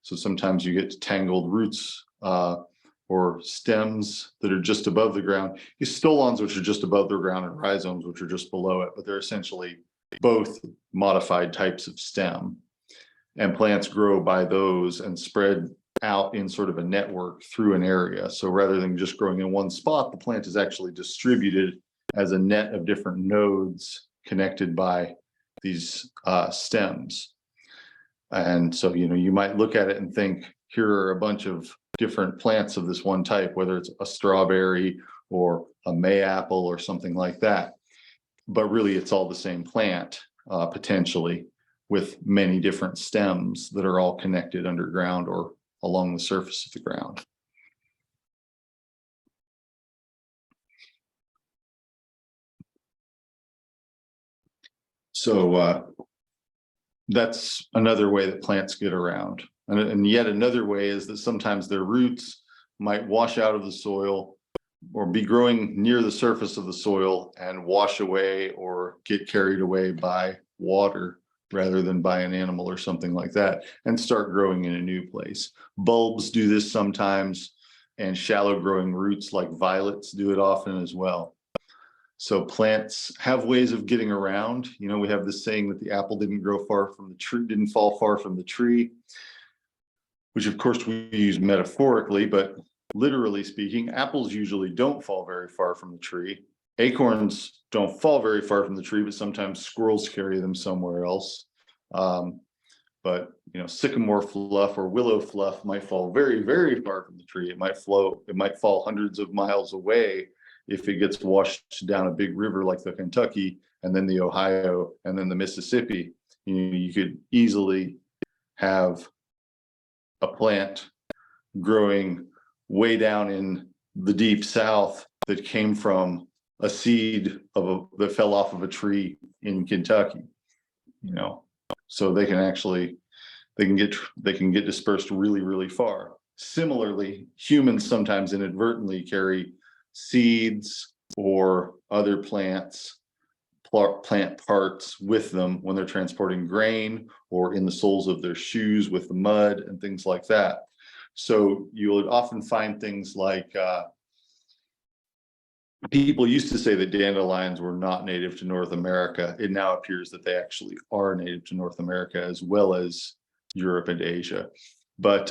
So sometimes you get tangled roots or stems that are just above the ground. These stolons, which are just above the ground, and rhizomes, which are just below it, but they're essentially both modified types of stem. And plants grow by those and spread out in sort of a network through an area. So rather than just growing in one spot, the plant is actually distributed as a net of different nodes connected by these stems. And so, you know, you might look at it and think, here are a bunch of different plants of this one type, whether it's a strawberry or a mayapple or something like that. But really, it's all the same plant, potentially, with many different stems that are all connected underground or along the surface of the ground. So that's another way that plants get around. And yet another way is that sometimes their roots might wash out of the soil or be growing near the surface of the soil and wash away or get carried away by water rather than by an animal or something like that, and start growing in a new place. Bulbs do this sometimes, and shallow growing roots like violets do it often as well. So plants have ways of getting around. You know, we have this saying that the apple didn't grow far from the tree, didn't fall far from the tree, which of course we use metaphorically, but literally speaking, apples usually don't fall very far from the tree. Acorns don't fall very far from the tree, but sometimes squirrels carry them somewhere else. But you know, sycamore fluff or willow fluff might fall very, very far from the tree. It might fall hundreds of miles away if it gets washed down a big river like the Kentucky, and then the Ohio, and then the Mississippi. You know, you could easily have a plant growing way down in the deep South that came from a seed that fell off of a tree in Kentucky. You know, so they can get dispersed really, really far. Similarly, humans sometimes inadvertently carry seeds or other plant parts with them when they're transporting grain, or in the soles of their shoes with the mud and things like that. So you would often find things like people used to say that dandelions were not native to North America. It now appears that they actually are native to North America as well as Europe and Asia. But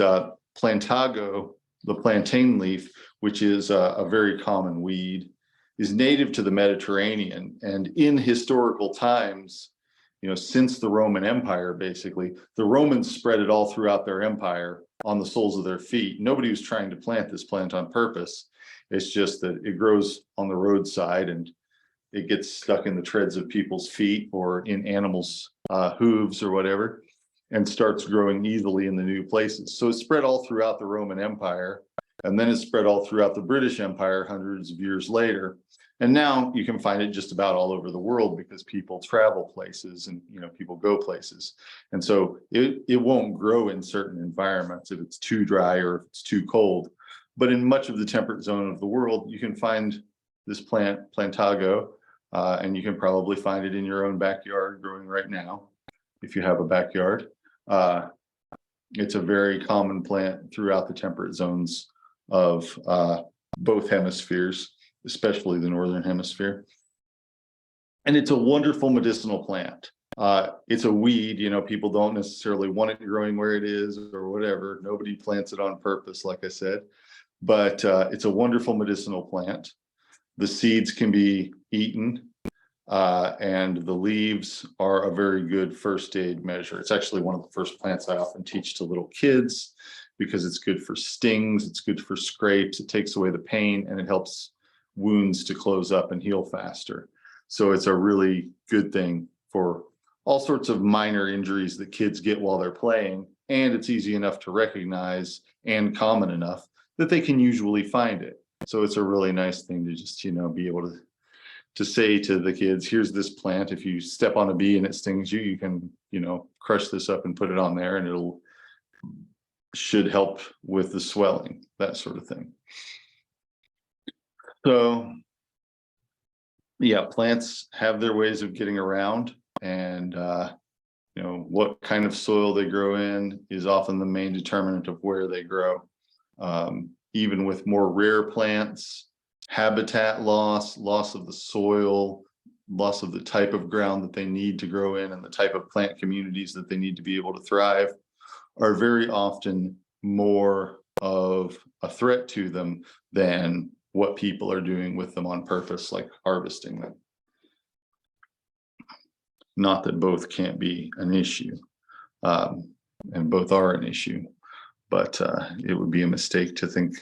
plantago, the plantain leaf, which is a very common weed, is native to the Mediterranean. And in historical times, you know, since the Roman Empire, basically, the Romans spread it all throughout their empire on the soles of their feet. Nobody was trying to plant this plant on purpose. It's just that it grows on the roadside and it gets stuck in the treads of people's feet or in animals' hooves or whatever, and starts growing easily in the new places. So it spread all throughout the Roman Empire, and then it spread all throughout the British Empire hundreds of years later. And now you can find it just about all over the world because people travel places and, you know, people go places. And so it won't grow in certain environments if it's too dry or if it's too cold. But in much of the temperate zone of the world, you can find this plant, plantago, and you can probably find it in your own backyard growing right now, if you have a backyard. It's a very common plant throughout the temperate zones of both hemispheres, especially the northern hemisphere. And it's a wonderful medicinal plant. It's a weed, people don't necessarily want it growing where it is or whatever. Nobody plants it on purpose, like I said, but it's a wonderful medicinal plant. The seeds can be eaten, and the leaves are a very good first aid measure. It's actually one of the first plants I often teach to little kids because it's good for stings, it's good for scrapes, it takes away the pain, and it helps wounds to close up and heal faster. So it's a really good thing for all sorts of minor injuries that kids get while they're playing, and it's easy enough to recognize and common enough that they can usually find it. So it's a really nice thing to just, be able to say to the kids, here's this plant. If you step on a bee and it stings you, you can, crush this up and put it on there, and it'll should help with the swelling, that sort of thing. So yeah, plants have their ways of getting around, and what kind of soil they grow in is often the main determinant of where they grow. Even with more rare plants, habitat loss of the soil, loss of the type of ground that they need to grow in, and the type of plant communities that they need to be able to thrive are very often more of a threat to them than what people are doing with them on purpose, like harvesting them. Not that both can't be an issue, and both are an issue, but it would be a mistake to think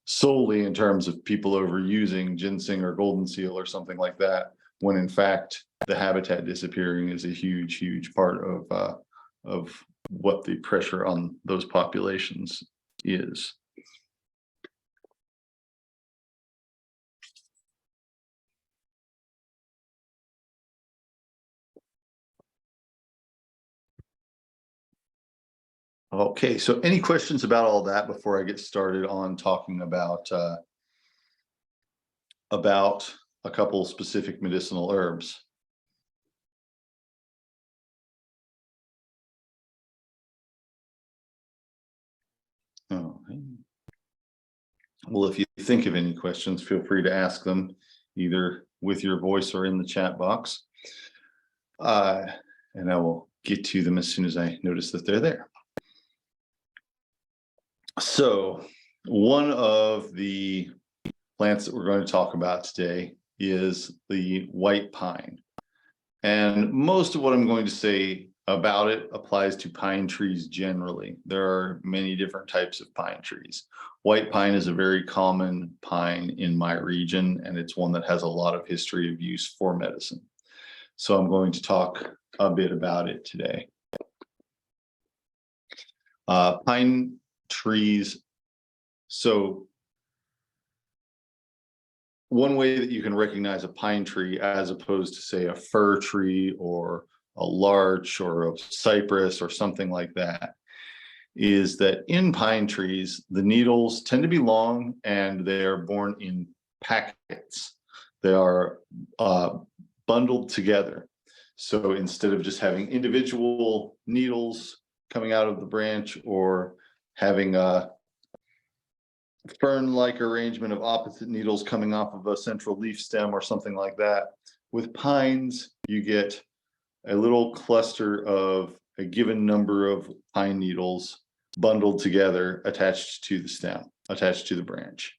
solely in terms of people overusing ginseng or golden seal or something like that, when in fact the habitat disappearing is a huge part of what the pressure on those populations is. Okay, so any questions about all that before I get started on talking about a couple specific medicinal herbs? Oh, well, if you think of any questions, feel free to ask them either with your voice or in the chat box. And I will get to them as soon as I notice that they're there. So one of the plants that we're going to talk about today is the white pine. And most of what I'm going to say about it applies to pine trees generally. There are many different types of pine trees. White pine is a very common pine in my region, and it's one that has a lot of history of use for medicine. So I'm going to talk a bit about it today. Pine trees. So one way that you can recognize a pine tree as opposed to, say, a fir tree or a larch or a cypress or something like that is that in pine trees, the needles tend to be long and they are borne in packets. They are bundled together. So instead of just having individual needles coming out of the branch or having a fern-like arrangement of opposite needles coming off of a central leaf stem or something like that, with pines, you get a little cluster of a given number of pine needles bundled together, attached to the stem, attached to the branch.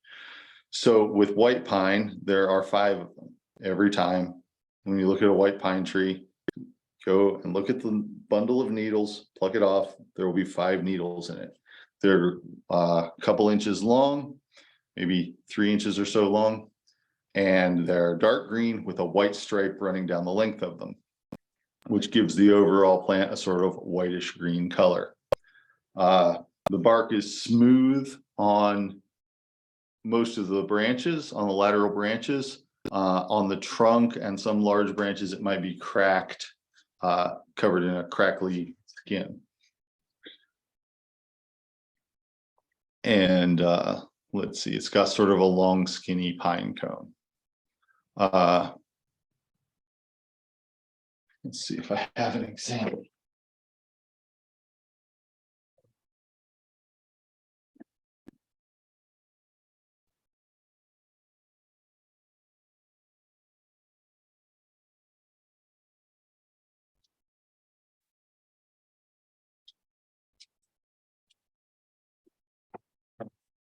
So with white pine, there are 5 of them. Every time when you look at a white pine tree, go and look at the bundle of needles, pluck it off, there will be 5 needles in it. They're a couple inches long, maybe 3 inches or so long, and they're dark green with a white stripe running down the length of them, which gives the overall plant a sort of whitish green color. The bark is smooth on most of the branches, on the lateral branches. On the trunk and some large branches, it might be cracked, covered in a crackly skin. And let's see, it's got sort of a long, skinny pine cone. Let's see if I have an example.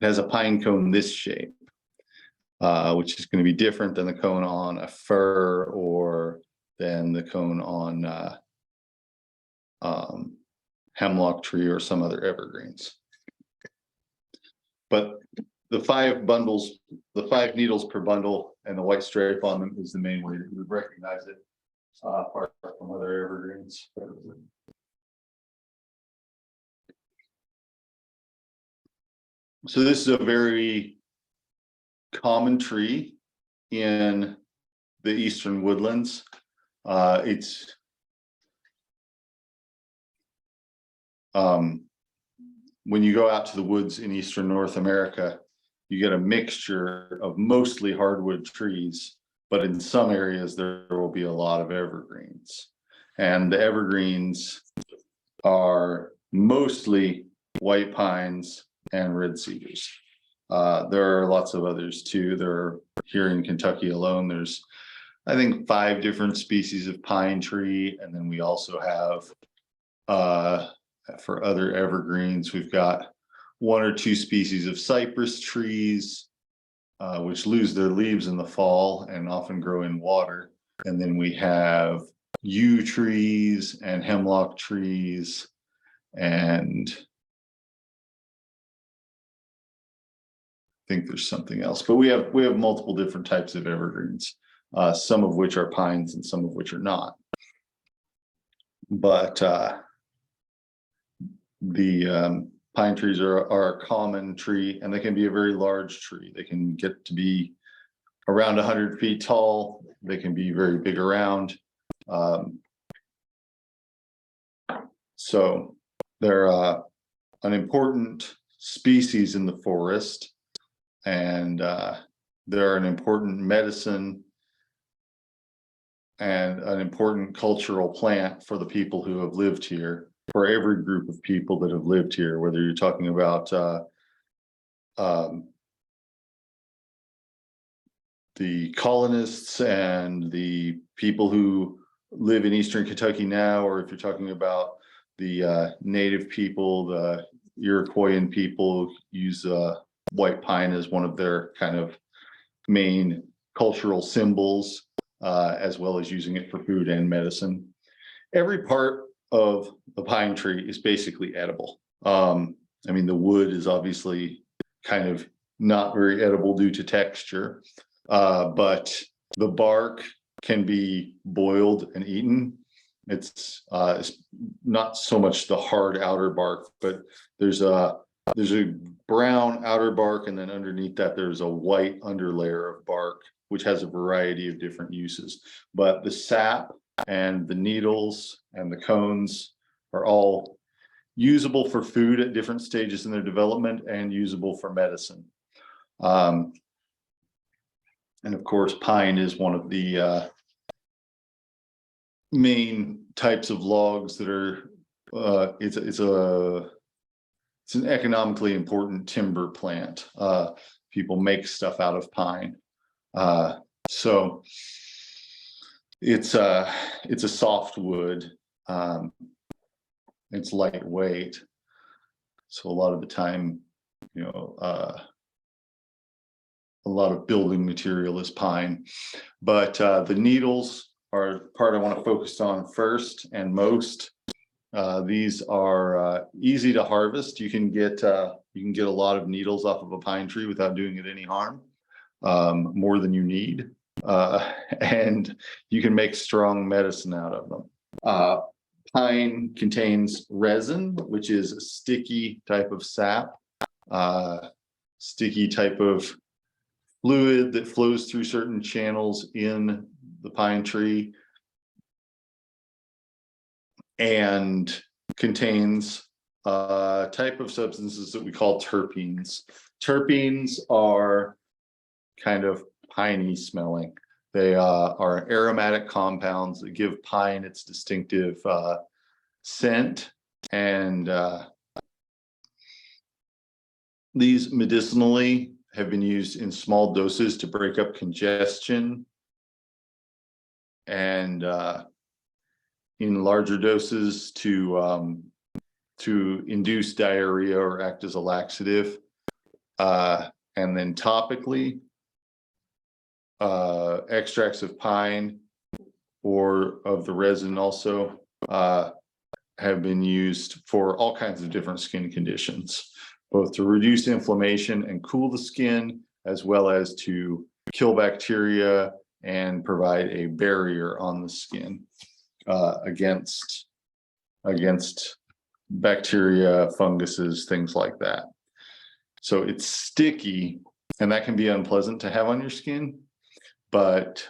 It has a pine cone this shape, which is going to be different than the cone on a fir or than the cone on hemlock tree or some other evergreens. But the 5 bundles, the 5 needles per bundle and the white stripe on them is the main way that you would recognize it, apart from other evergreens. So this is a very common tree in the eastern woodlands. It's when you go out to the woods in eastern North America, you get a mixture of mostly hardwood trees, but in some areas there will be a lot of evergreens. And the evergreens are mostly white pines and red cedars. There are lots of others too. There are, here in Kentucky alone, there's, I think, 5 different species of pine tree. And then we also have, for other evergreens, we've got 1 or 2 species of cypress trees, which lose their leaves in the fall and often grow in water. And then we have yew trees and hemlock trees, and I think there's something else, but we have multiple different types of evergreens, some of which are pines and some of which are not. But the pine trees are a common tree, and they can be a very large tree. They can get to be around 100 feet tall. They can be very big around. So they're an important species in the forest, and they're an important medicine and an important cultural plant for the people who have lived here, for every group of people that have lived here, whether you're talking about the colonists and the people who live in eastern Kentucky now, or if you're talking about the native people, the Iroquoian people use white pine as one of their kind of main cultural symbols, as well as using it for food and medicine. Every part of the pine tree is basically edible. I mean, the wood is obviously kind of not very edible due to texture, but the bark can be boiled and eaten. It's not so much the hard outer bark, but there's a brown outer bark, and then underneath that there's a white underlayer of bark, which has a variety of different uses. But the sap and the needles and the cones are all usable for food at different stages in their development and usable for medicine. And of course, pine is one of the main types of logs that are, it's an economically important timber plant. People make stuff out of pine. So it's a soft wood. It's lightweight. So a lot of the time, you know, a lot of building material is pine, but the needles are the part I want to focus on first and most. These are easy to harvest. You can get a lot of needles off of a pine tree without doing it any harm, more than you need, and you can make strong medicine out of them. Pine contains resin, which is a sticky type of sap, sticky type of fluid that flows through certain channels in the pine tree, and contains a type of substances that we call terpenes. Terpenes are kind of piney smelling. They are aromatic compounds that give pine its distinctive scent, and these medicinally have been used in small doses to break up congestion, and in larger doses to induce diarrhea or act as a laxative. And then topically, extracts of pine or of the resin also have been used for all kinds of different skin conditions, both to reduce inflammation and cool the skin, as well as to kill bacteria and provide a barrier on the skin against bacteria, funguses, things like that. So it's sticky, and that can be unpleasant to have on your skin, but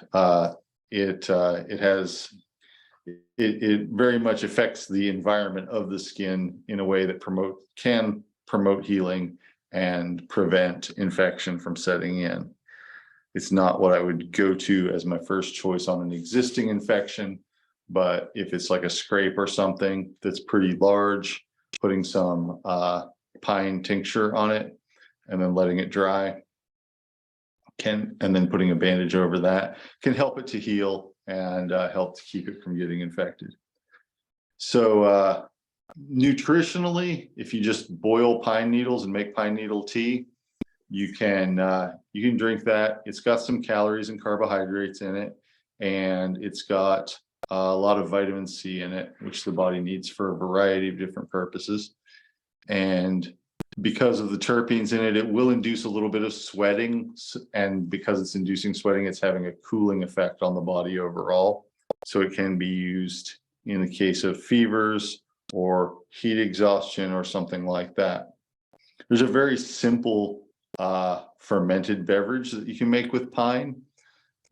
it very much affects the environment of the skin in a way that can promote healing and prevent infection from setting in. It's not what I would go to as my first choice on an existing infection, but if it's like a scrape or something that's pretty large, putting some pine tincture on it and then letting it dry and then putting a bandage over that can help it to heal and help to keep it from getting infected. So nutritionally, if you just boil pine needles and make pine needle tea, you can drink that. It's got some calories and carbohydrates in it, and it's got a lot of vitamin C in it, which the body needs for a variety of different purposes. And because of the terpenes in it, it will induce a little bit of sweating. And because it's inducing sweating, it's having a cooling effect on the body overall. So it can be used in the case of fevers or heat exhaustion or something like that. There's a very simple fermented beverage that you can make with pine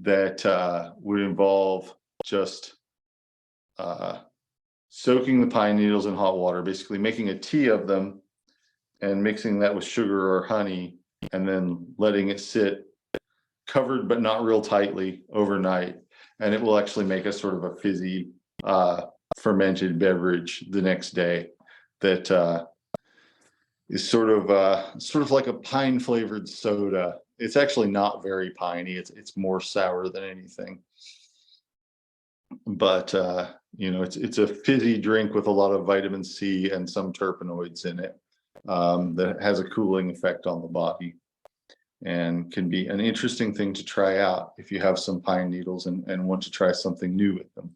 that would involve just soaking the pine needles in hot water, basically making a tea of them and mixing that with sugar or honey, and then letting it sit covered but not real tightly overnight. And it will actually make a sort of a fizzy fermented beverage the next day that is sort of like a pine flavored soda. It's actually not very piney. It's more sour than anything. But it's a fizzy drink with a lot of vitamin C and some terpenoids in it that has a cooling effect on the body and can be an interesting thing to try out if you have some pine needles and want to try something new with them.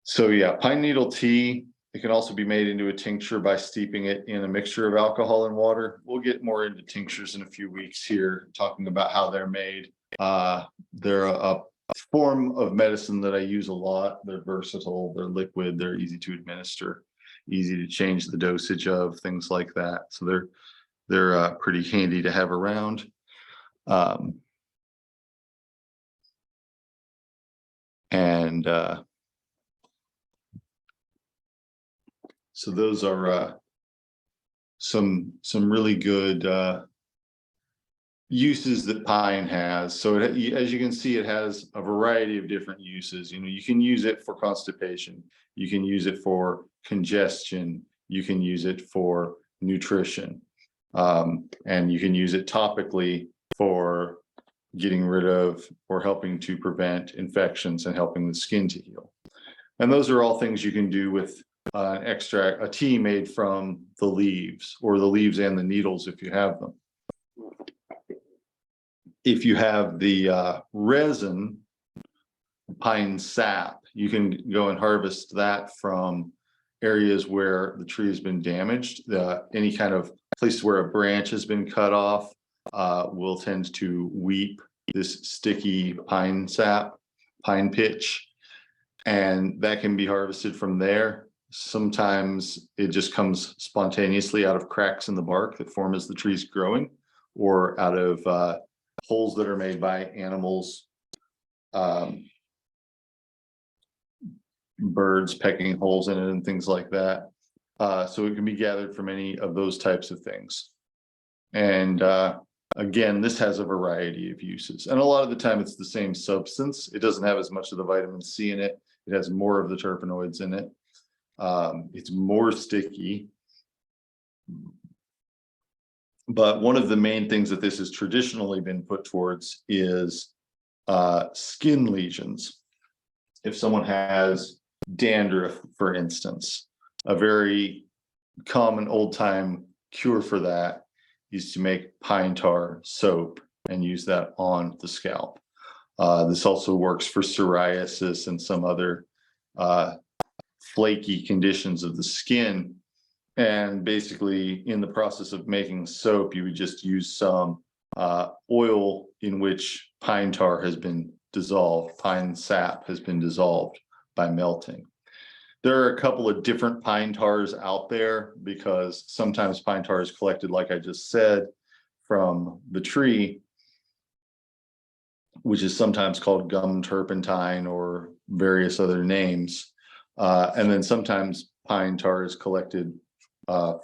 So yeah, pine needle tea. It can also be made into a tincture by steeping it in a mixture of alcohol and water. We'll get more into tinctures in a few weeks here, talking about how they're made. They're a form of medicine that I use a lot. They're versatile, they're liquid, they're easy to administer, easy to change the dosage of, things like that. So they're pretty handy to have around. So those are some really good uses that pine has. So as you can see, it has a variety of different uses. You can use it for constipation, you can use it for congestion, you can use it for nutrition, and you can use it topically for getting rid of or helping to prevent infections and helping the skin to heal. And those are all things you can do with an extract, a tea made from the leaves, or the leaves and the needles if you have them. If you have the resin, pine sap, you can go and harvest that from areas where the tree has been damaged. Any kind of place where a branch has been cut off will tend to weep this sticky pine sap, pine pitch, and that can be harvested from there. Sometimes it just comes spontaneously out of cracks in the bark that form as the tree's growing, or out of holes that are made by animals, birds pecking holes in it and things like that. So it can be gathered from any of those types of things. And again, this has a variety of uses. And a lot of the time it's the same substance. It doesn't have as much of the vitamin C in it. It has more of the terpenoids in it. It's more sticky. But one of the main things that this has traditionally been put towards is skin lesions. If someone has dandruff, for instance, a very common old-time cure for that is to make pine tar soap and use that on the scalp. This also works for psoriasis and some other flaky conditions of the skin. And basically, in the process of making soap, you would just use some oil in which pine tar has been dissolved, pine sap has been dissolved by melting. There are a couple of different pine tars out there because sometimes pine tar is collected, like I just said, from the tree, which is sometimes called gum turpentine or various other names. And then sometimes pine tar is collected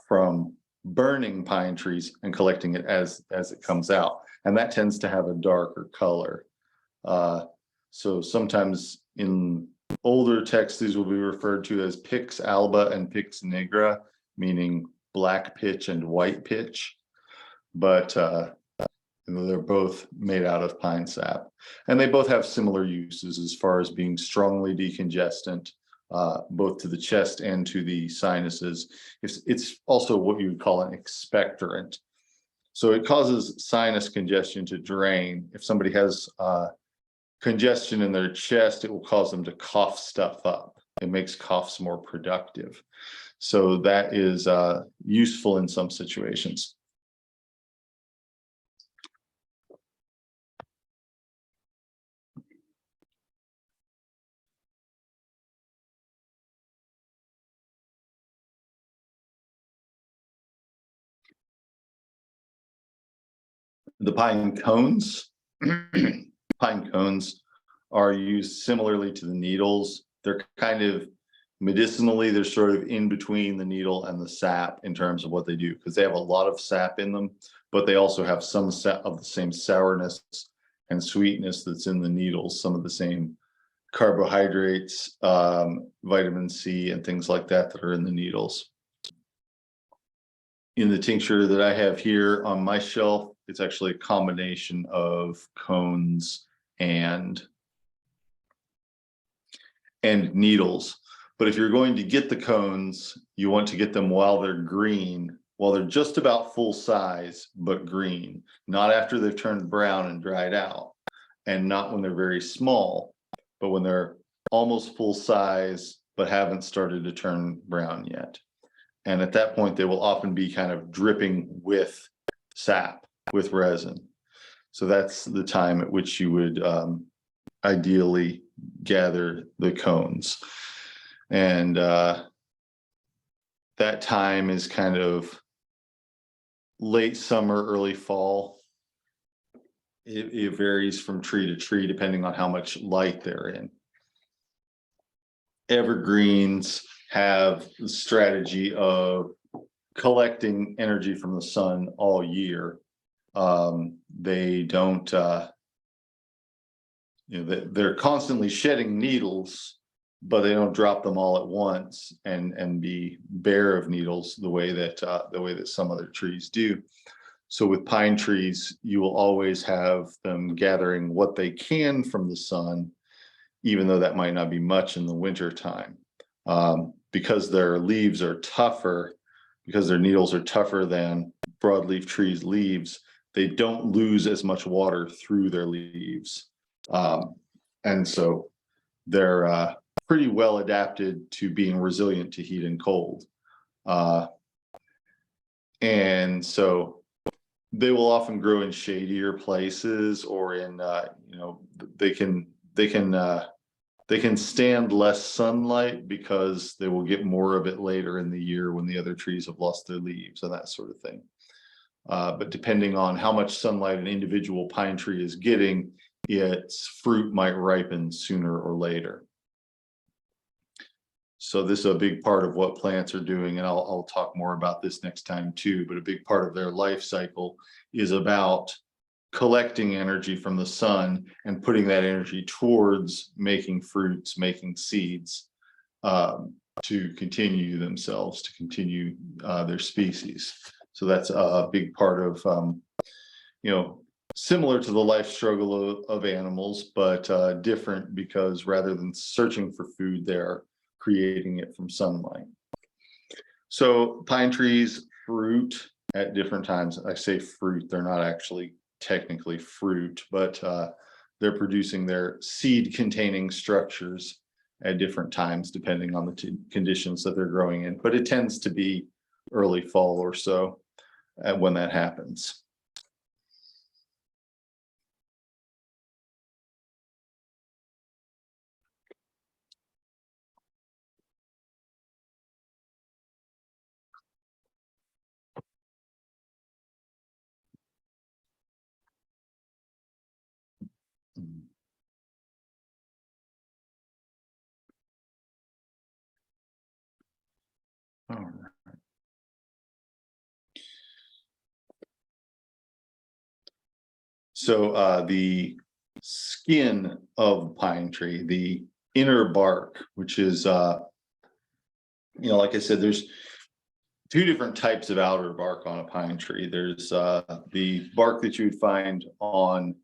from burning pine trees and collecting it as it comes out. And that tends to have a darker color. So sometimes in older texts, these will be referred to as pix alba and pix nigra, meaning black pitch and white pitch. But they're both made out of pine sap. And they both have similar uses as far as being strongly decongestant, both to the chest and to the sinuses. It's also what you would call an expectorant. So it causes sinus congestion to drain. If somebody has congestion in their chest, it will cause them to cough stuff up. It makes coughs more productive. So that is useful in some situations. The pine cones, pine cones are used similarly to the needles. They're kind of medicinally, they're sort of in between the needle and the sap in terms of what they do, because they have a lot of sap in them, but they also have some of the same sourness and sweetness that's in the needles, some of the same carbohydrates, vitamin C and things like that that are in the needles. In the tincture that I have here on my shelf, it's actually a combination of cones and needles. But if you're going to get the cones, you want to get them while they're green, while they're just about full size, but green, not after they've turned brown and dried out, and not when they're very small, but when they're almost full size, but haven't started to turn brown yet. And at that point, they will often be kind of dripping with sap, with resin. So that's the time at which you would ideally gather the cones. And that time is kind of late summer, early fall. It varies from tree to tree depending on how much light they're in. Evergreens have the strategy of collecting energy from the sun all year. They don't, they're constantly shedding needles, but they don't drop them all at once and be bare of needles the way that some other trees do. So with pine trees, you will always have them gathering what they can from the sun, even though that might not be much in the winter time. Because their leaves are tougher, because their needles are tougher than broadleaf trees' leaves, they don't lose as much water through their leaves. And so they're pretty well adapted to being resilient to heat and cold. And so they will often grow in shadier places, or in, they can stand less sunlight because they will get more of it later in the year when the other trees have lost their leaves and that sort of thing. But depending on how much sunlight an individual pine tree is getting, its fruit might ripen sooner or later. So this is a big part of what plants are doing, and I'll talk more about this next time too, but a big part of their life cycle is about collecting energy from the sun and putting that energy towards making fruits, making seeds, to continue themselves, to continue their species. So that's a big part of, similar to the life struggle of animals, but different, because rather than searching for food, they're creating it from sunlight. So pine trees, fruit, at different times. I say fruit, they're not actually technically fruit, but they're producing their seed containing structures at different times, depending on the conditions that they're growing in. But it tends to be early fall or so when that happens. All right. So the skin of the pine tree, the inner bark, which is, like I said, there's two different types of outer bark on a pine tree. There's the bark that you would find on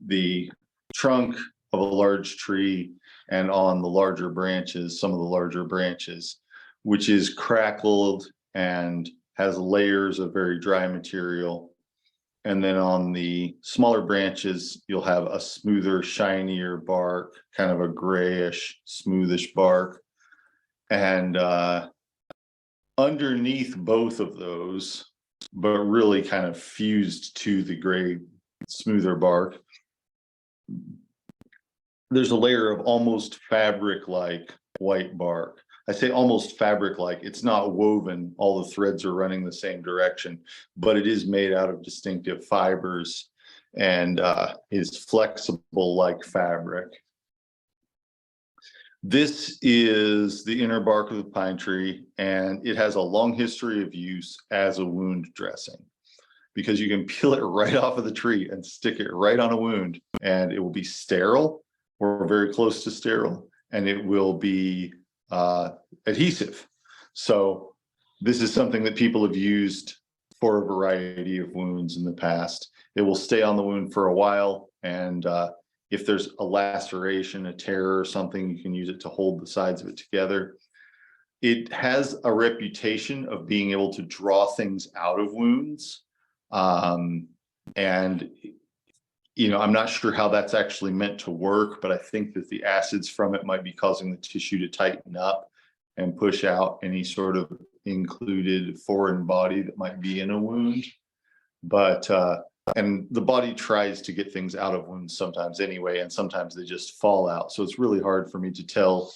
the trunk of a large tree and on the larger branches, some of the larger branches, which is crackled and has layers of very dry material. And then on the smaller branches, you'll have a smoother, shinier bark, kind of a grayish, smoothish bark. And underneath both of those, but really kind of fused to the gray, smoother bark, there's a layer of almost fabric-like white bark. I say almost fabric-like. It's not woven. All the threads are running the same direction, but it is made out of distinctive fibers and is flexible like fabric. This is the inner bark of the pine tree, and it has a long history of use as a wound dressing, because you can peel it right off of the tree and stick it right on a wound, and it will be sterile or very close to sterile, and it will be adhesive. So this is something that people have used for a variety of wounds in the past. It will stay on the wound for a while, and if there's a laceration, a tear or something, you can use it to hold the sides of it together. It has a reputation of being able to draw things out of wounds. And I'm not sure how that's actually meant to work, but I think that the acids from it might be causing the tissue to tighten up and push out any sort of included foreign body that might be in a wound. But and the body tries to get things out of wounds sometimes anyway, and sometimes they just fall out. So it's really hard for me to tell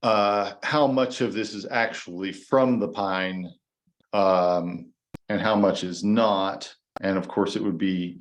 how much of this is actually from the pine and how much is not. And of course, it would be,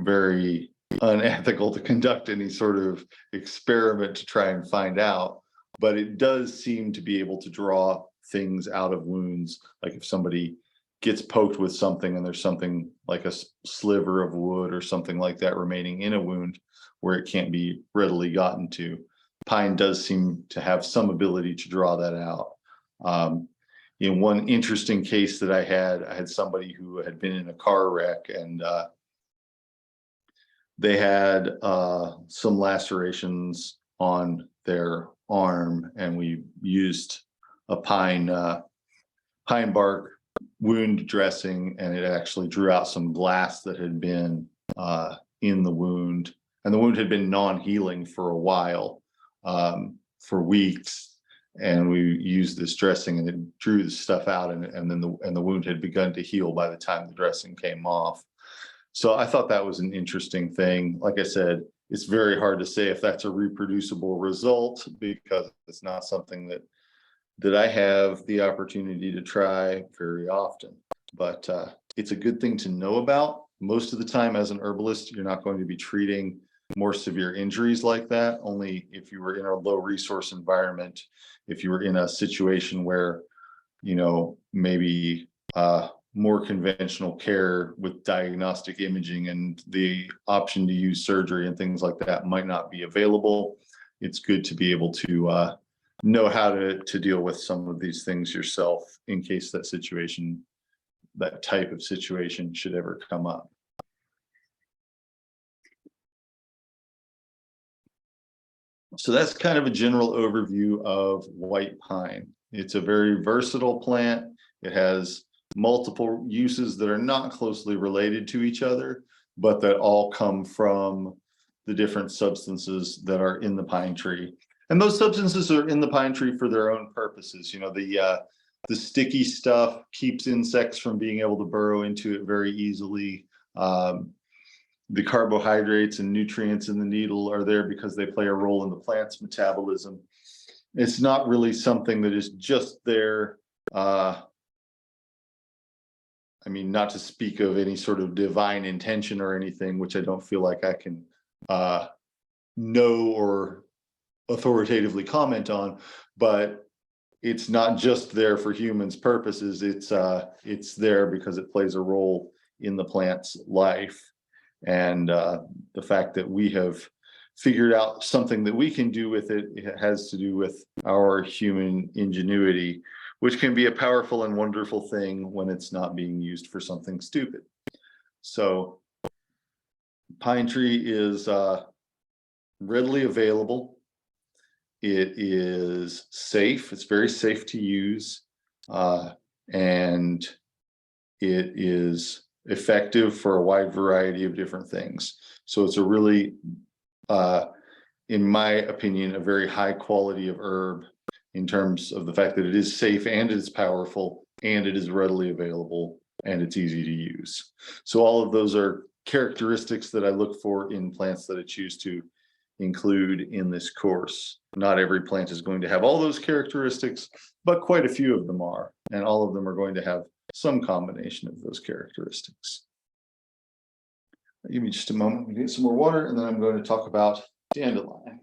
very unethical to conduct any sort of experiment to try and find out. But it does seem to be able to draw things out of wounds. Like if somebody gets poked with something and there's something like a sliver of wood or something like that remaining in a wound where it can't be readily gotten to, pine does seem to have some ability to draw that out. In one interesting case that I had somebody who had been in a car wreck, and they had some lacerations on their arm, and we used a pine bark wound dressing, and it actually drew out some glass that had been in the wound, and the wound had been non-healing for a while, for weeks. And we used this dressing, and it drew the stuff out, and then the wound had begun to heal by the time the dressing came off. So I thought that was an interesting thing. Like I said, it's very hard to say if that's a reproducible result, because it's not something that I have the opportunity to try very often. But it's a good thing to know about. Most of the time as an herbalist, you're not going to be treating more severe injuries like that, only if you were in a low resource environment, if you were in a situation where, maybe more conventional care with diagnostic imaging and the option to use surgery and things like that might not be available. It's good to be able to know how to deal with some of these things yourself in case that type of situation should ever come up. So that's kind of a general overview of white pine. It's a very versatile plant. It has multiple uses that are not closely related to each other, but that all come from the different substances that are in the pine tree. And those substances are in the pine tree for their own purposes. You know, the sticky stuff keeps insects from being able to burrow into it very easily. The carbohydrates and nutrients in the needle are there because they play a role in the plant's metabolism. It's not really something that is just there. I mean, not to speak of any sort of divine intention or anything, which I don't feel like I can know or authoritatively comment on, but it's not just there for humans' purposes. It's there because it plays a role in the plant's life. And the fact that we have figured out something that we can do with it, it has to do with our human ingenuity, which can be a powerful and wonderful thing when it's not being used for something stupid. So pine tree is readily available. It is safe. It's very safe to use. And it is effective for a wide variety of different things. So it's a really, in my opinion, a very high quality of herb in terms of the fact that it is safe and it is powerful and it is readily available and it's easy to use. So all of those are characteristics that I look for in plants that I choose to include in this course. Not every plant is going to have all those characteristics, but quite a few of them are, and all of them are going to have some combination of those characteristics. Give me just a moment to get some more water, and then I'm going to talk about dandelion.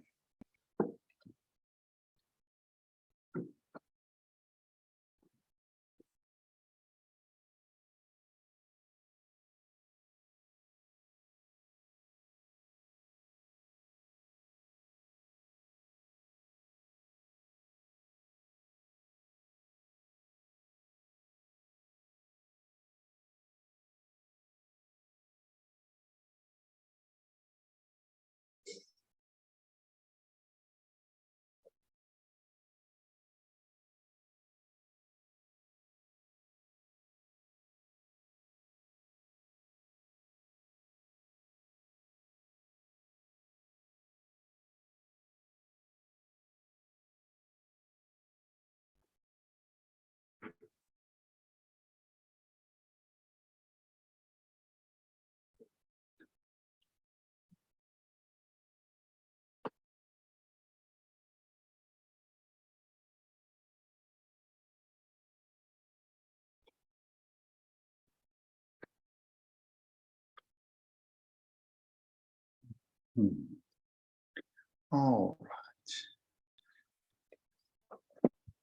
All right.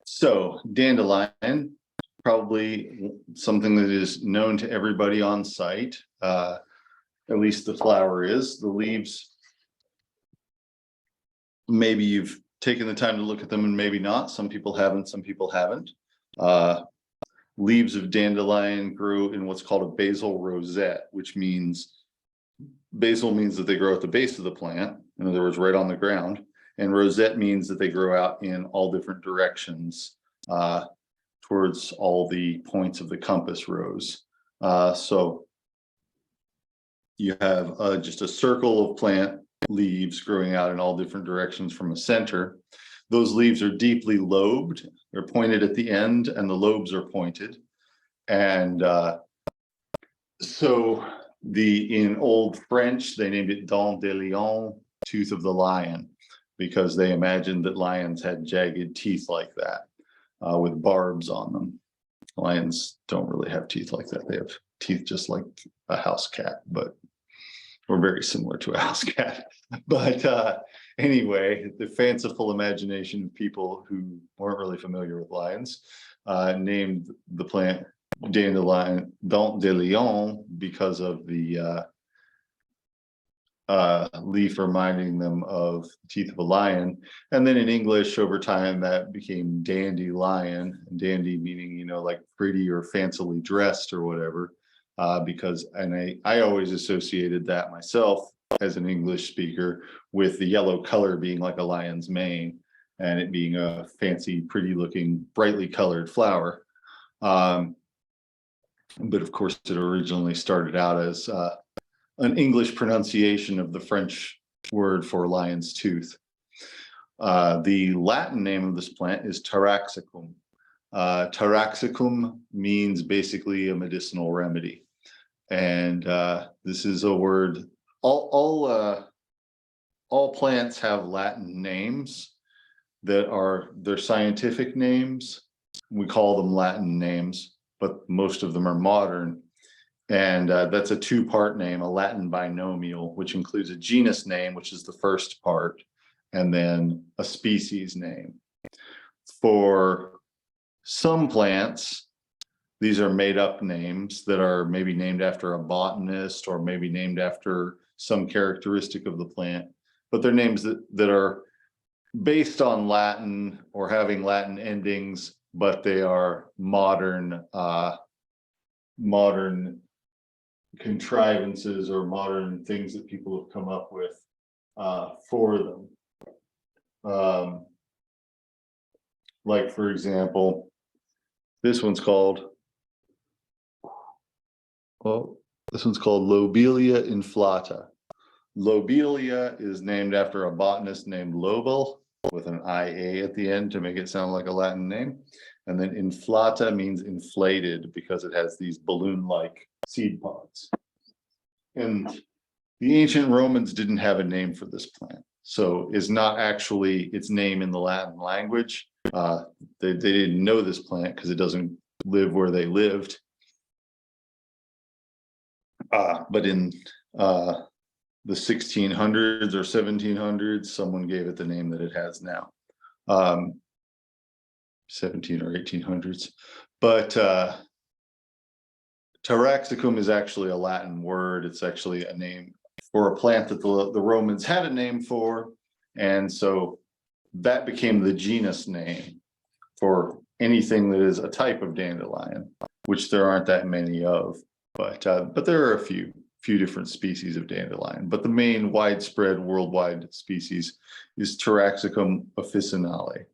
So dandelion, probably something that is known to everybody on site. At least the flower is. The leaves, maybe you've taken the time to look at them and maybe not. Some people haven't, some people haven't. Leaves of dandelion grew in what's called a basal rosette, which means basal means that they grow at the base of the plant, in other words, right on the ground. And rosette means that they grow out in all different directions towards all the points of the compass rose. So you have just a circle of plant leaves growing out in all different directions from a center. Those leaves are deeply lobed. They're pointed at the end and the lobes are pointed. And so in Old French, they named it Dandelion, tooth of the lion, because they imagined that lions had jagged teeth like that with barbs on them. Lions don't really have teeth like that. They have teeth just like a house cat, but we're very similar to a house cat. But anyway, the fanciful imagination of people who weren't really familiar with lions named the plant Dandelion because of the leaf reminding them of the teeth of a lion. And then in English, over time, that became dandelion. Dandy meaning, you know, like pretty or fancily dressed or whatever. Because I always associated that myself as an English speaker with the yellow color being like a lion's mane and it being a fancy, pretty looking, brightly colored flower. Um, but of course, it originally started out as an English pronunciation of the French word for lion's tooth. The Latin name of this plant is Taraxacum. Taraxacum means basically a medicinal remedy. And this is a word, all plants have Latin names that are their scientific names. We call them Latin names, but most of them are modern. And that's a two-part name, a Latin binomial, which includes a genus name, which is the first part, and then a species name. For some plants, these are made-up names that are maybe named after a botanist or maybe named after some characteristic of the plant, but they're names that are based on Latin or having Latin endings, but they are modern contrivances or modern things that people have come up with for them. Like, for example, this one's called Lobelia inflata. Lobelia is named after a botanist named Lobel with an IA at the end to make it sound like a Latin name. And then inflata means inflated because it has these balloon-like seed pods. And the ancient Romans didn't have a name for this plant. So it's not actually its name in the Latin language. They didn't know this plant because it doesn't live where they lived. But in the 1600s or 1700s, someone gave it the name that it has now. 17 or 1800s. But Taraxacum is actually a Latin word. It's actually a name for a plant that the Romans had a name for. And so that became the genus name for anything that is a type of dandelion, which there aren't that many of. But there are a few different species of dandelion. But the main widespread worldwide species is Taraxacum officinale.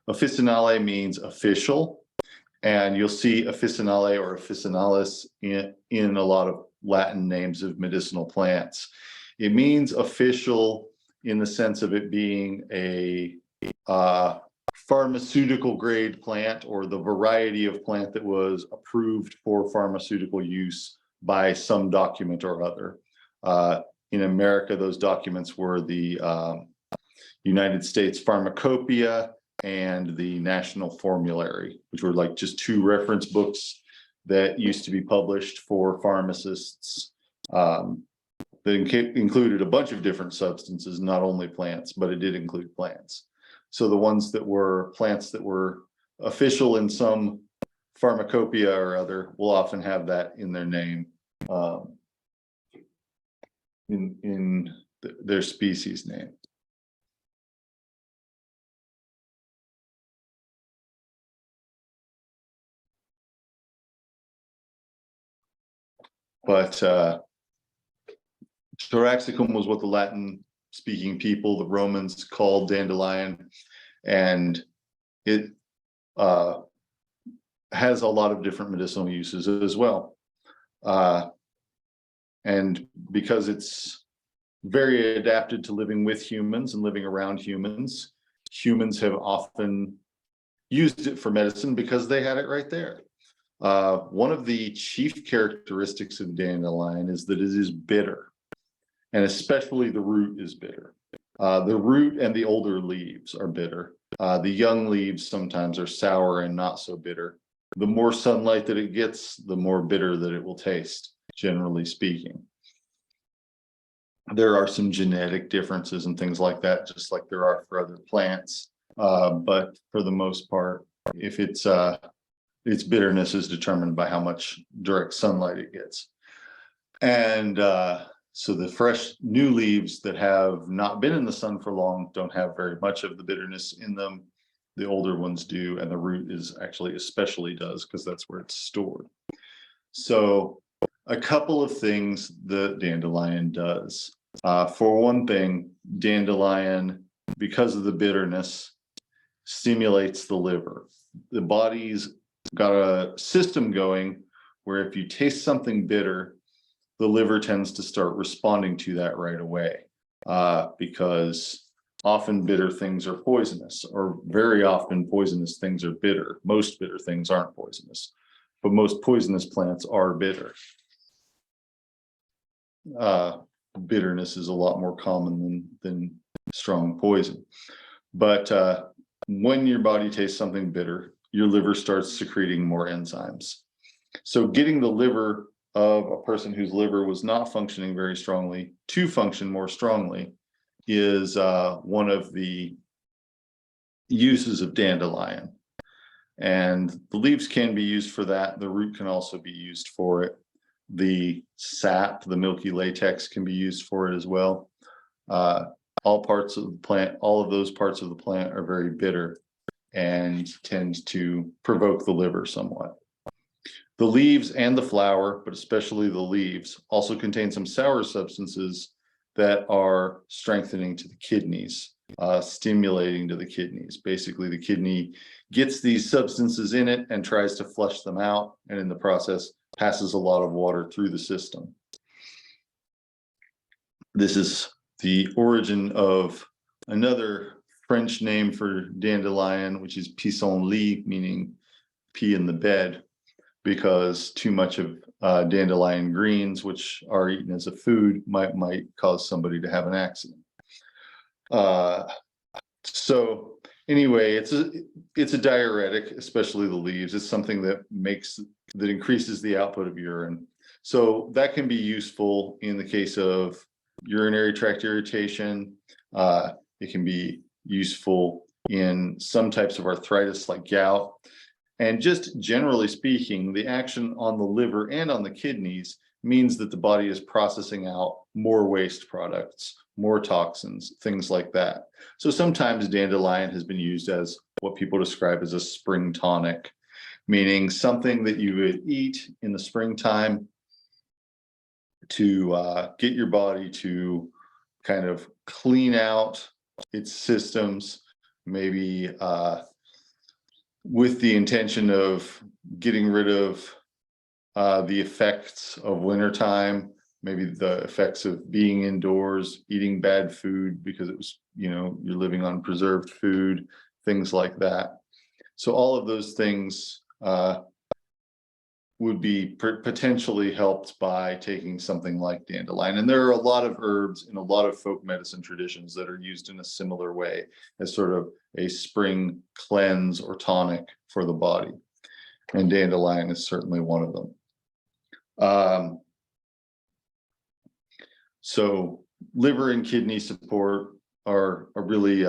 Officinale means official, and you'll see officinale or officinalis in a lot of Latin names of medicinal plants. It means official in the sense of it being a pharmaceutical grade plant, or the variety of plant that was approved for pharmaceutical use by some document or other. In America, those documents were the United States Pharmacopoeia and the National Formulary, which were like just two reference books that used to be published for pharmacists that included a bunch of different substances, not only plants, but it did include plants. So the ones that were plants that were official in some pharmacopoeia or other will often have that in their name, in their species name. But Taraxacum was what the Latin speaking people, the Romans, called dandelion, and it has a lot of different medicinal uses as well. And because it's very adapted to living with humans and living around humans, humans have often used it for medicine because they had it right there. One of the chief characteristics of dandelion is that it is bitter, and especially the root is bitter. The root and the older leaves are bitter. The young leaves sometimes are sour and not so bitter. The more sunlight that it gets, the more bitter that it will taste, generally speaking. There are some genetic differences and things like that, just like there are for other plants. But for the most part, if its bitterness is determined by how much direct sunlight it gets. And so the fresh new leaves that have not been in the sun for long don't have very much of the bitterness in them. The older ones do, and the root is actually especially does, because that's where it's stored. So a couple of things the dandelion does. For one thing, dandelion, because of the bitterness, stimulates the liver. The body's got a system going where if you taste something bitter, the liver tends to start responding to that right away, because often bitter things are poisonous, or very often poisonous things are bitter. Most bitter things aren't poisonous, but most poisonous plants are bitter. Bitterness is a lot more common than strong poison. But when your body tastes something bitter, your liver starts secreting more enzymes. So getting the liver of a person whose liver was not functioning very strongly to function more strongly is one of the uses of dandelion. And the leaves can be used for that. The root can also be used for it. The sap, the milky latex, can be used for it as well. All parts of the plant, all of those parts of the plant are very bitter and tend to provoke the liver somewhat. The leaves and the flower, but especially the leaves, also contain some sour substances that are strengthening to the kidneys, stimulating to the kidneys. Basically, the kidney gets these substances in it and tries to flush them out, and in the process passes a lot of water through the system. This is the origin of another French name for dandelion, which is pissenlit, meaning pea in the bed, because too much of dandelion greens, which are eaten as a food, might cause somebody to have an accident. So anyway, it's a diuretic, especially the leaves. It's something that increases the output of urine. So that can be useful in the case of urinary tract irritation. It can be useful in some types of arthritis like gout. And just generally speaking, the action on the liver and on the kidneys means that the body is processing out more waste products, more toxins, things like that. So sometimes dandelion has been used as what people describe as a spring tonic, meaning something that you would eat in the springtime to get your body to kind of clean out its systems, maybe with the intention of getting rid of the effects of wintertime, maybe the effects of being indoors, eating bad food because it was, you're living on preserved food, things like that. So all of those things would be potentially helped by taking something like dandelion. And there are a lot of herbs in a lot of folk medicine traditions that are used in a similar way as sort of a spring cleanse or tonic for the body. And dandelion is certainly one of them. So liver and kidney support are a really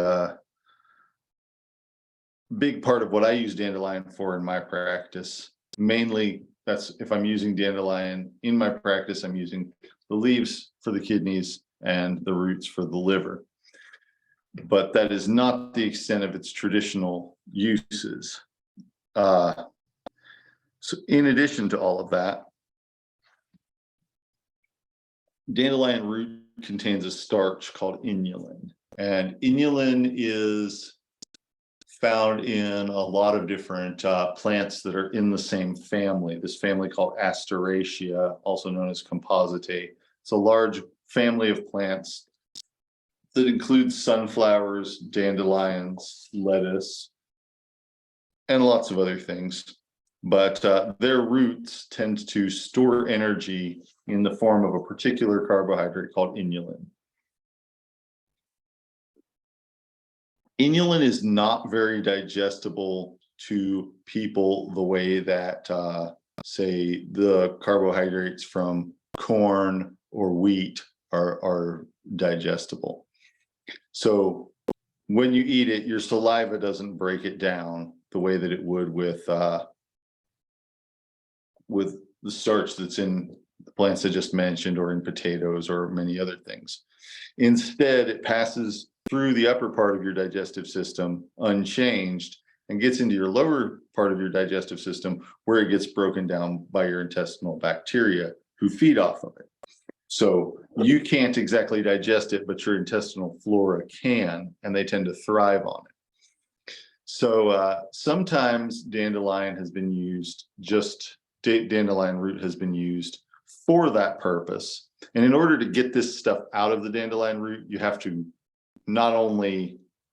big part of what I use dandelion for in my practice. Mainly, that's if I'm using dandelion in my practice, I'm using the leaves for the kidneys and the roots for the liver. But that is not the extent of its traditional uses. So in addition to all of that, dandelion root contains a starch called inulin. And inulin is found in a lot of different plants that are in the same family, this family called Asteraceae, also known as Compositae. It's a large family of plants that includes sunflowers, dandelions, lettuce, and lots of other things. But their roots tend to store energy in the form of a particular carbohydrate called inulin. Inulin is not very digestible to people the way that, say, the carbohydrates from corn or wheat are digestible. So when you eat it, your saliva doesn't break it down the way that it would with the starch that's in the plants I just mentioned, or in potatoes or many other things. Instead, it passes through the upper part of your digestive system unchanged and gets into your lower part of your digestive system, where it gets broken down by your intestinal bacteria who feed off of it. So you can't exactly digest it, but your intestinal flora can, and they tend to thrive on it. Sometimes dandelion has been used, dandelion root has been used for that purpose. And in order to get this stuff out of the dandelion root, you have to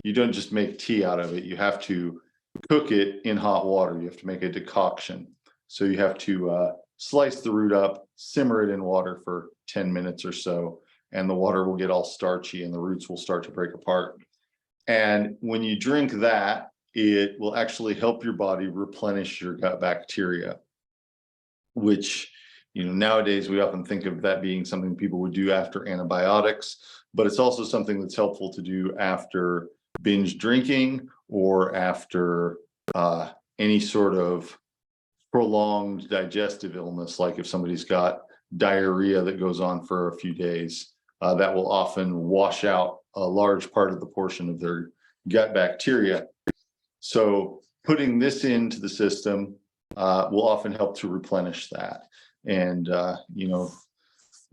you don't just make tea out of it, you have to cook it in hot water. You have to make a decoction. So you have to slice the root up, simmer it in water for 10 minutes or so, and the water will get all starchy and the roots will start to break apart. And when you drink that, it will actually help your body replenish your gut bacteria, which, nowadays we often think of that being something people would do after antibiotics, but it's also something that's helpful to do after binge drinking or after any sort of prolonged digestive illness, like if somebody's got diarrhea that goes on for a few days, that will often wash out a large part of the portion of their gut bacteria. So putting this into the system will often help to replenish that. And,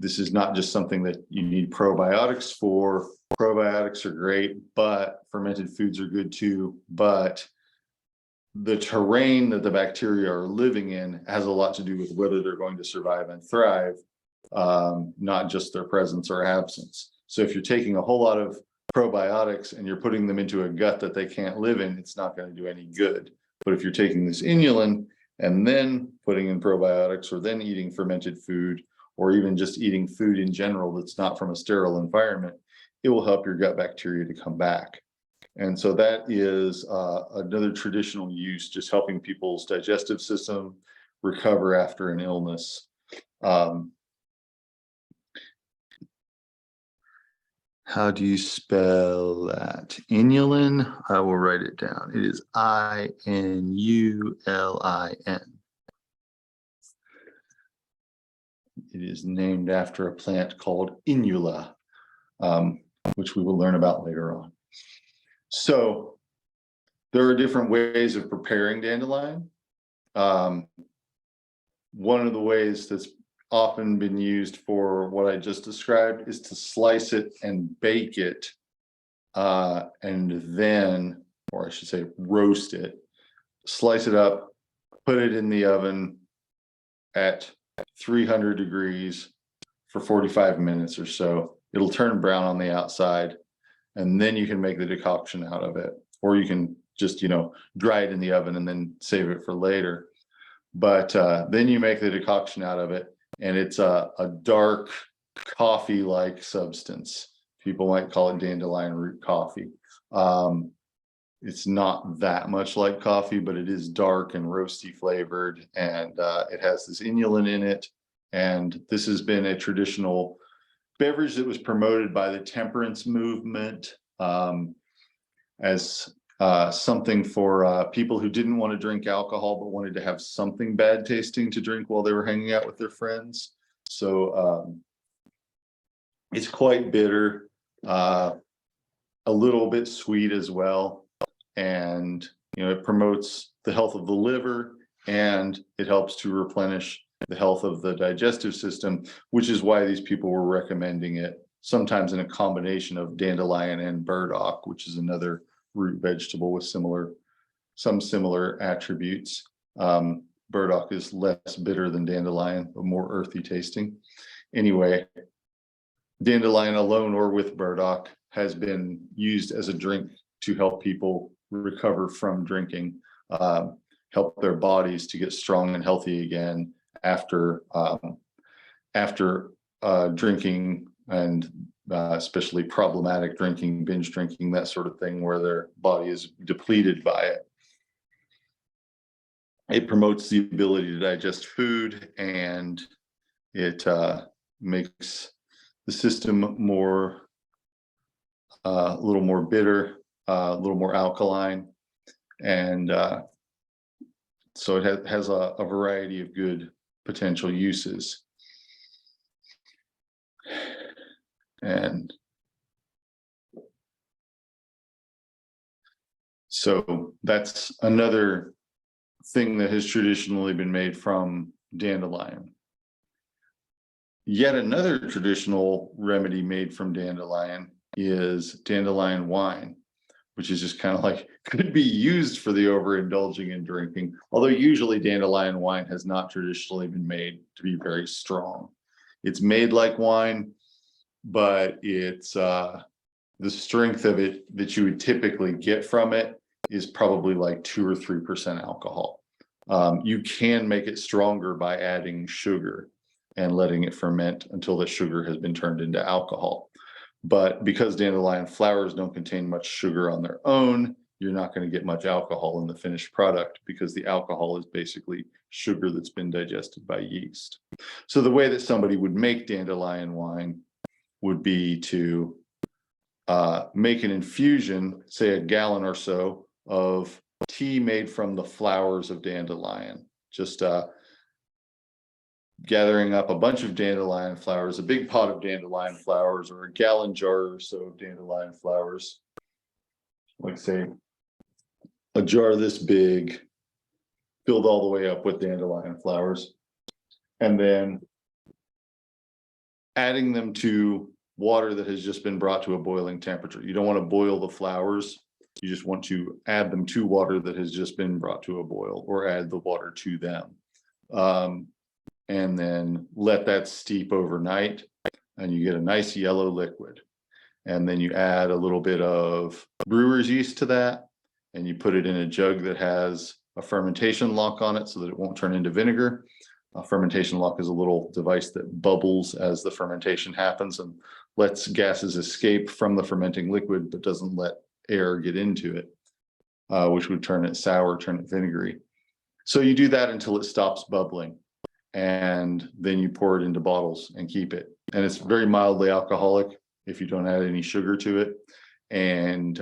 this is not just something that you need probiotics for. Probiotics are great, but fermented foods are good too. But the terrain that the bacteria are living in has a lot to do with whether they're going to survive and thrive, not just their presence or absence. So if you're taking a whole lot of probiotics and you're putting them into a gut that they can't live in, it's not going to do any good. But if you're taking this inulin and then putting in probiotics, or then eating fermented food, or even just eating food in general that's not from a sterile environment, it will help your gut bacteria to come back. And so that is another traditional use, just helping people's digestive system recover after an illness. How do you spell that? Inulin, I will write it down. It is INULIN. It is named after a plant called inula, which we will learn about later on. So there are different ways of preparing dandelion. One of the ways that's often been used for what I just described is to slice it and bake it, and then, or I should say roast it, slice it up, put it in the oven at 300 degrees for 45 minutes or so. It'll turn brown on the outside, and then you can make the decoction out of it, or you can just, dry it in the oven and then save it for later. But then you make the decoction out of it, and it's a dark coffee-like substance. People might call it dandelion root coffee. It's not that much like coffee, but it is dark and roasty flavored, and it has this inulin in it. And this has been a traditional beverage that was promoted by the temperance movement as something for people who didn't want to drink alcohol but wanted to have something bad tasting to drink while they were hanging out with their friends. So it's quite bitter, a little bit sweet as well. And, it promotes the health of the liver, and it helps to replenish the health of the digestive system, which is why these people were recommending it, sometimes in a combination of dandelion and burdock, which is another root vegetable with some similar attributes. Burdock is less bitter than dandelion, but more earthy tasting. Anyway, dandelion alone or with burdock has been used as a drink to help people recover from drinking, help their bodies to get strong and healthy again after drinking, and especially problematic drinking, binge drinking, that sort of thing, where their body is depleted by it. It promotes the ability to digest food, and it makes the system a little more bitter, a little more alkaline, and so it has a variety of good potential uses. And so that's another thing that has traditionally been made from dandelion. Yet another traditional remedy made from dandelion is dandelion wine. which is just kind of like could be used for the overindulging in drinking. Although usually dandelion wine has not traditionally been made to be very strong. It's made like wine, but it's the strength of it that you would typically get from it is probably like 2 or 3% alcohol. You can make it stronger by adding sugar and letting it ferment until the sugar has been turned into alcohol. But because dandelion flowers don't contain much sugar on their own, you're not going to get much alcohol in the finished product because the alcohol is basically sugar that's been digested by yeast. So the way that somebody would make dandelion wine would be to make an infusion, say a gallon or so, of tea made from the flowers of dandelion. Just gathering up a bunch of dandelion flowers, a big pot of dandelion flowers, or a gallon jar or so of dandelion flowers. Like say a jar this big, filled all the way up with dandelion flowers, and then adding them to water that has just been brought to a boiling temperature. You don't want to boil the flowers. You just want to add them to water that has just been brought to a boil, or add the water to them. And then let that steep overnight, and you get a nice yellow liquid. And then you add a little bit of brewer's yeast to that, and you put it in a jug that has a fermentation lock on it so that it won't turn into vinegar. A fermentation lock is a little device that bubbles as the fermentation happens and lets gases escape from the fermenting liquid, but doesn't let air get into it, which would turn it sour, turn it vinegary. So you do that until it stops bubbling, and then you pour it into bottles and keep it. And it's very mildly alcoholic if you don't add any sugar to it. And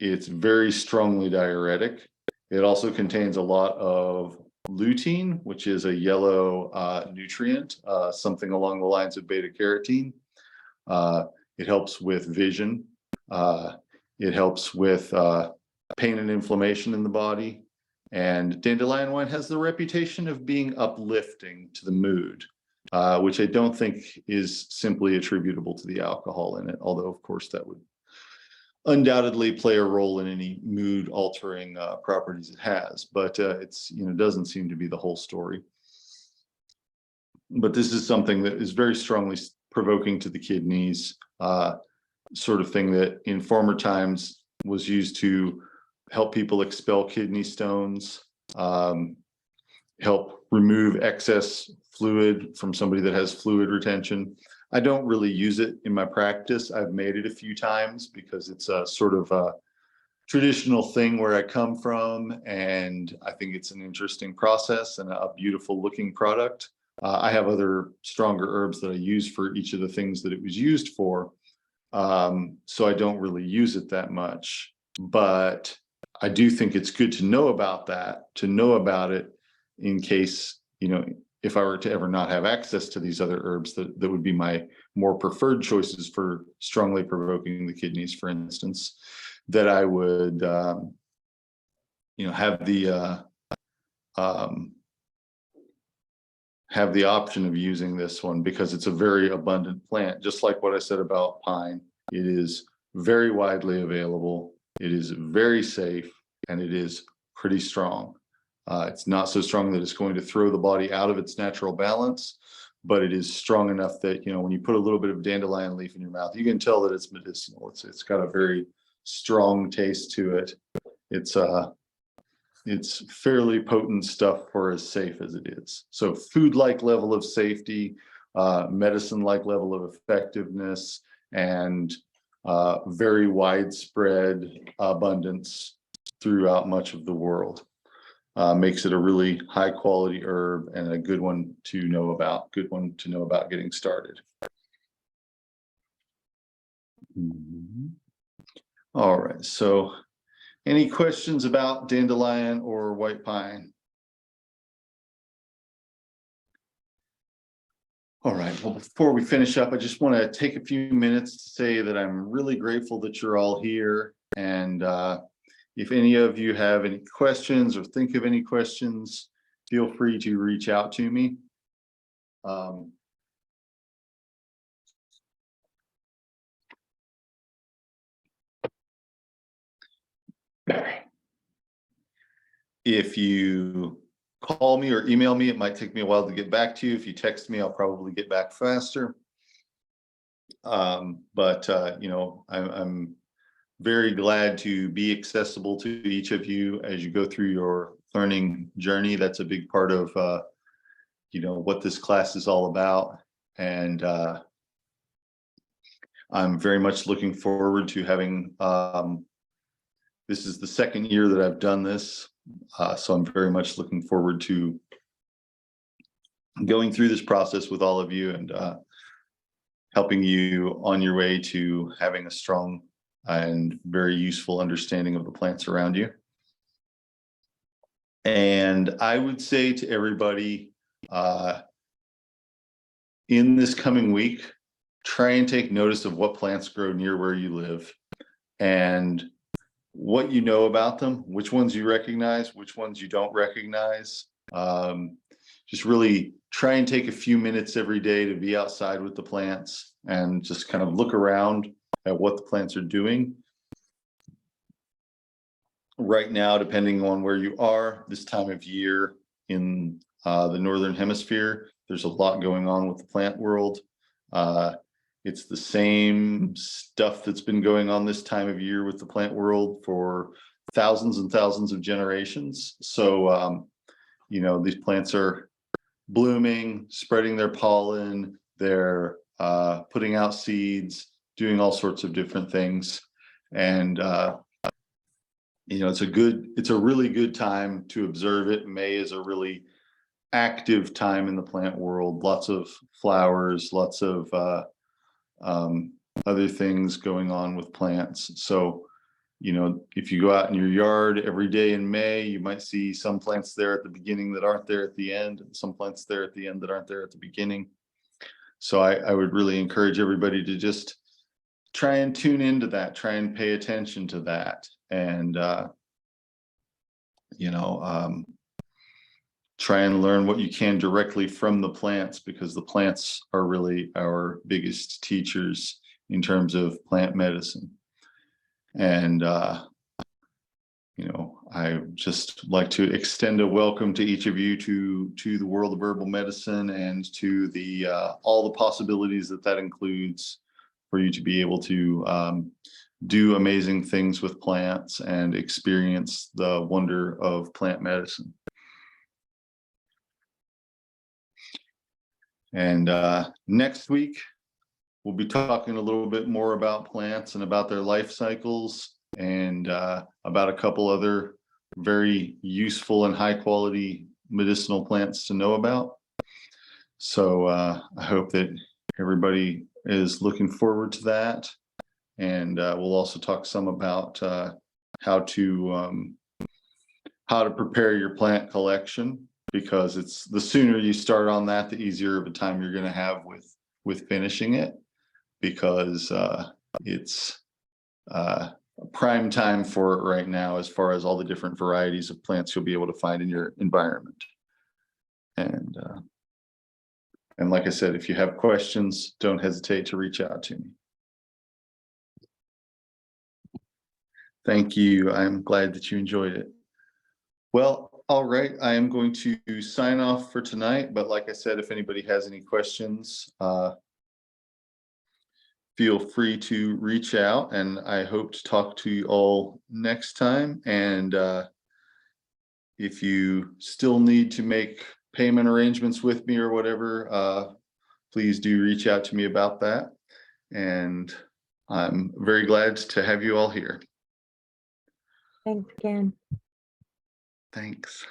it's very strongly diuretic. It also contains a lot of lutein, which is a yellow nutrient, something along the lines of beta carotene. It helps with vision. It helps with pain and inflammation in the body. And dandelion wine has the reputation of being uplifting to the mood, which I don't think is simply attributable to the alcohol in it, although of course that would undoubtedly play a role in any mood altering properties it has, but it's, doesn't seem to be the whole story. But this is something that is very strongly provoking to the kidneys, sort of thing that in former times was used to help people expel kidney stones, help remove excess fluid from somebody that has fluid retention. I don't really use it in my practice. I've made it a few times because it's a sort of a traditional thing where I come from, and I think it's an interesting process and a beautiful looking product. I have other stronger herbs that I use for each of the things that it was used for, so I don't really use it that much. But I do think it's good to know about that, to know about it in case, if I were to ever not have access to these other herbs, that would be my more preferred choices for strongly provoking the kidneys, for instance, that I would, have the option of using this one, because it's a very abundant plant. Just like what I said about pine, it is very widely available. It is very safe, and it is pretty strong. It's not so strong that it's going to throw the body out of its natural balance, but it is strong enough that, when you put a little bit of dandelion leaf in your mouth, you can tell that it's medicinal. It's got a very strong taste to it. It's fairly potent stuff for as safe as it is. So food-like level of safety, medicine-like level of effectiveness, and very widespread abundance throughout much of the world. Makes it a really high quality herb and a good one to know about, getting started. All right, so any questions about dandelion or white pine? All right, well, before we finish up, I just want to take a few minutes to say that I'm really grateful that you're all here. And if any of you have any questions or think of any questions, feel free to reach out to me. If you call me or email me, it might take me a while to get back to you. If you text me, I'll probably get back faster. You know, I'm very glad to be accessible to each of you as you go through your learning journey. That's a big part of, you know, what this class is all about. And I'm very much looking forward to having, this is the second year that I've done this. So I'm very much looking forward to going through this process with all of you and helping you on your way to having a strong and very useful understanding of the plants around you. And I would say to everybody, in this coming week, try and take notice of what plants grow near where you live and what you know about them, which ones you recognize, which ones you don't recognize. Just really try and take a few minutes every day to be outside with the plants and just kind of look around at what the plants are doing. Right now, depending on where you are, this time of year in the Northern Hemisphere, there's a lot going on with the plant world. It's the same stuff that's been going on this time of year with the plant world for thousands and thousands of generations. So, you know, these plants are blooming, spreading their pollen, they're putting out seeds, doing all sorts of different things. And, you know, it's a really good time to observe it. May is a really active time in the plant world, lots of flowers, lots of other things going on with plants. So, you know, if you go out in your yard every day in May, you might see some plants there at the beginning that aren't there at the end, and some plants there at the end that aren't there at the beginning. So I would really encourage everybody to just try and tune into that, try and pay attention to that. And, you know, try and learn what you can directly from the plants, because the plants are really our biggest teachers in terms of plant medicine. And, you know, I just like to extend a welcome to each of you to the world of herbal medicine and to the all the possibilities that includes for you to be able to do amazing things with plants and experience the wonder of plant medicine. And next week, we'll be talking a little bit more about plants and about their life cycles and about a couple other very useful and high quality medicinal plants to know about. So I hope that everybody is looking forward to that. And we'll also talk some about how to prepare your plant collection, because it's the sooner you start on that, the easier of a time you're going to have with finishing it, because it's prime time for it right now as far as all the different varieties of plants you'll be able to find in your environment. And like I said, if you have questions, don't hesitate to reach out to me. Thank you. I'm glad that you enjoyed it. Well, all right, I am going to sign off for tonight, but like I said, if anybody has any questions, feel free to reach out, and I hope to talk to you all next time. And if you still need to make payment arrangements with me or whatever, please do reach out to me about that. And I'm very glad to have you all here. Thanks again. Thanks.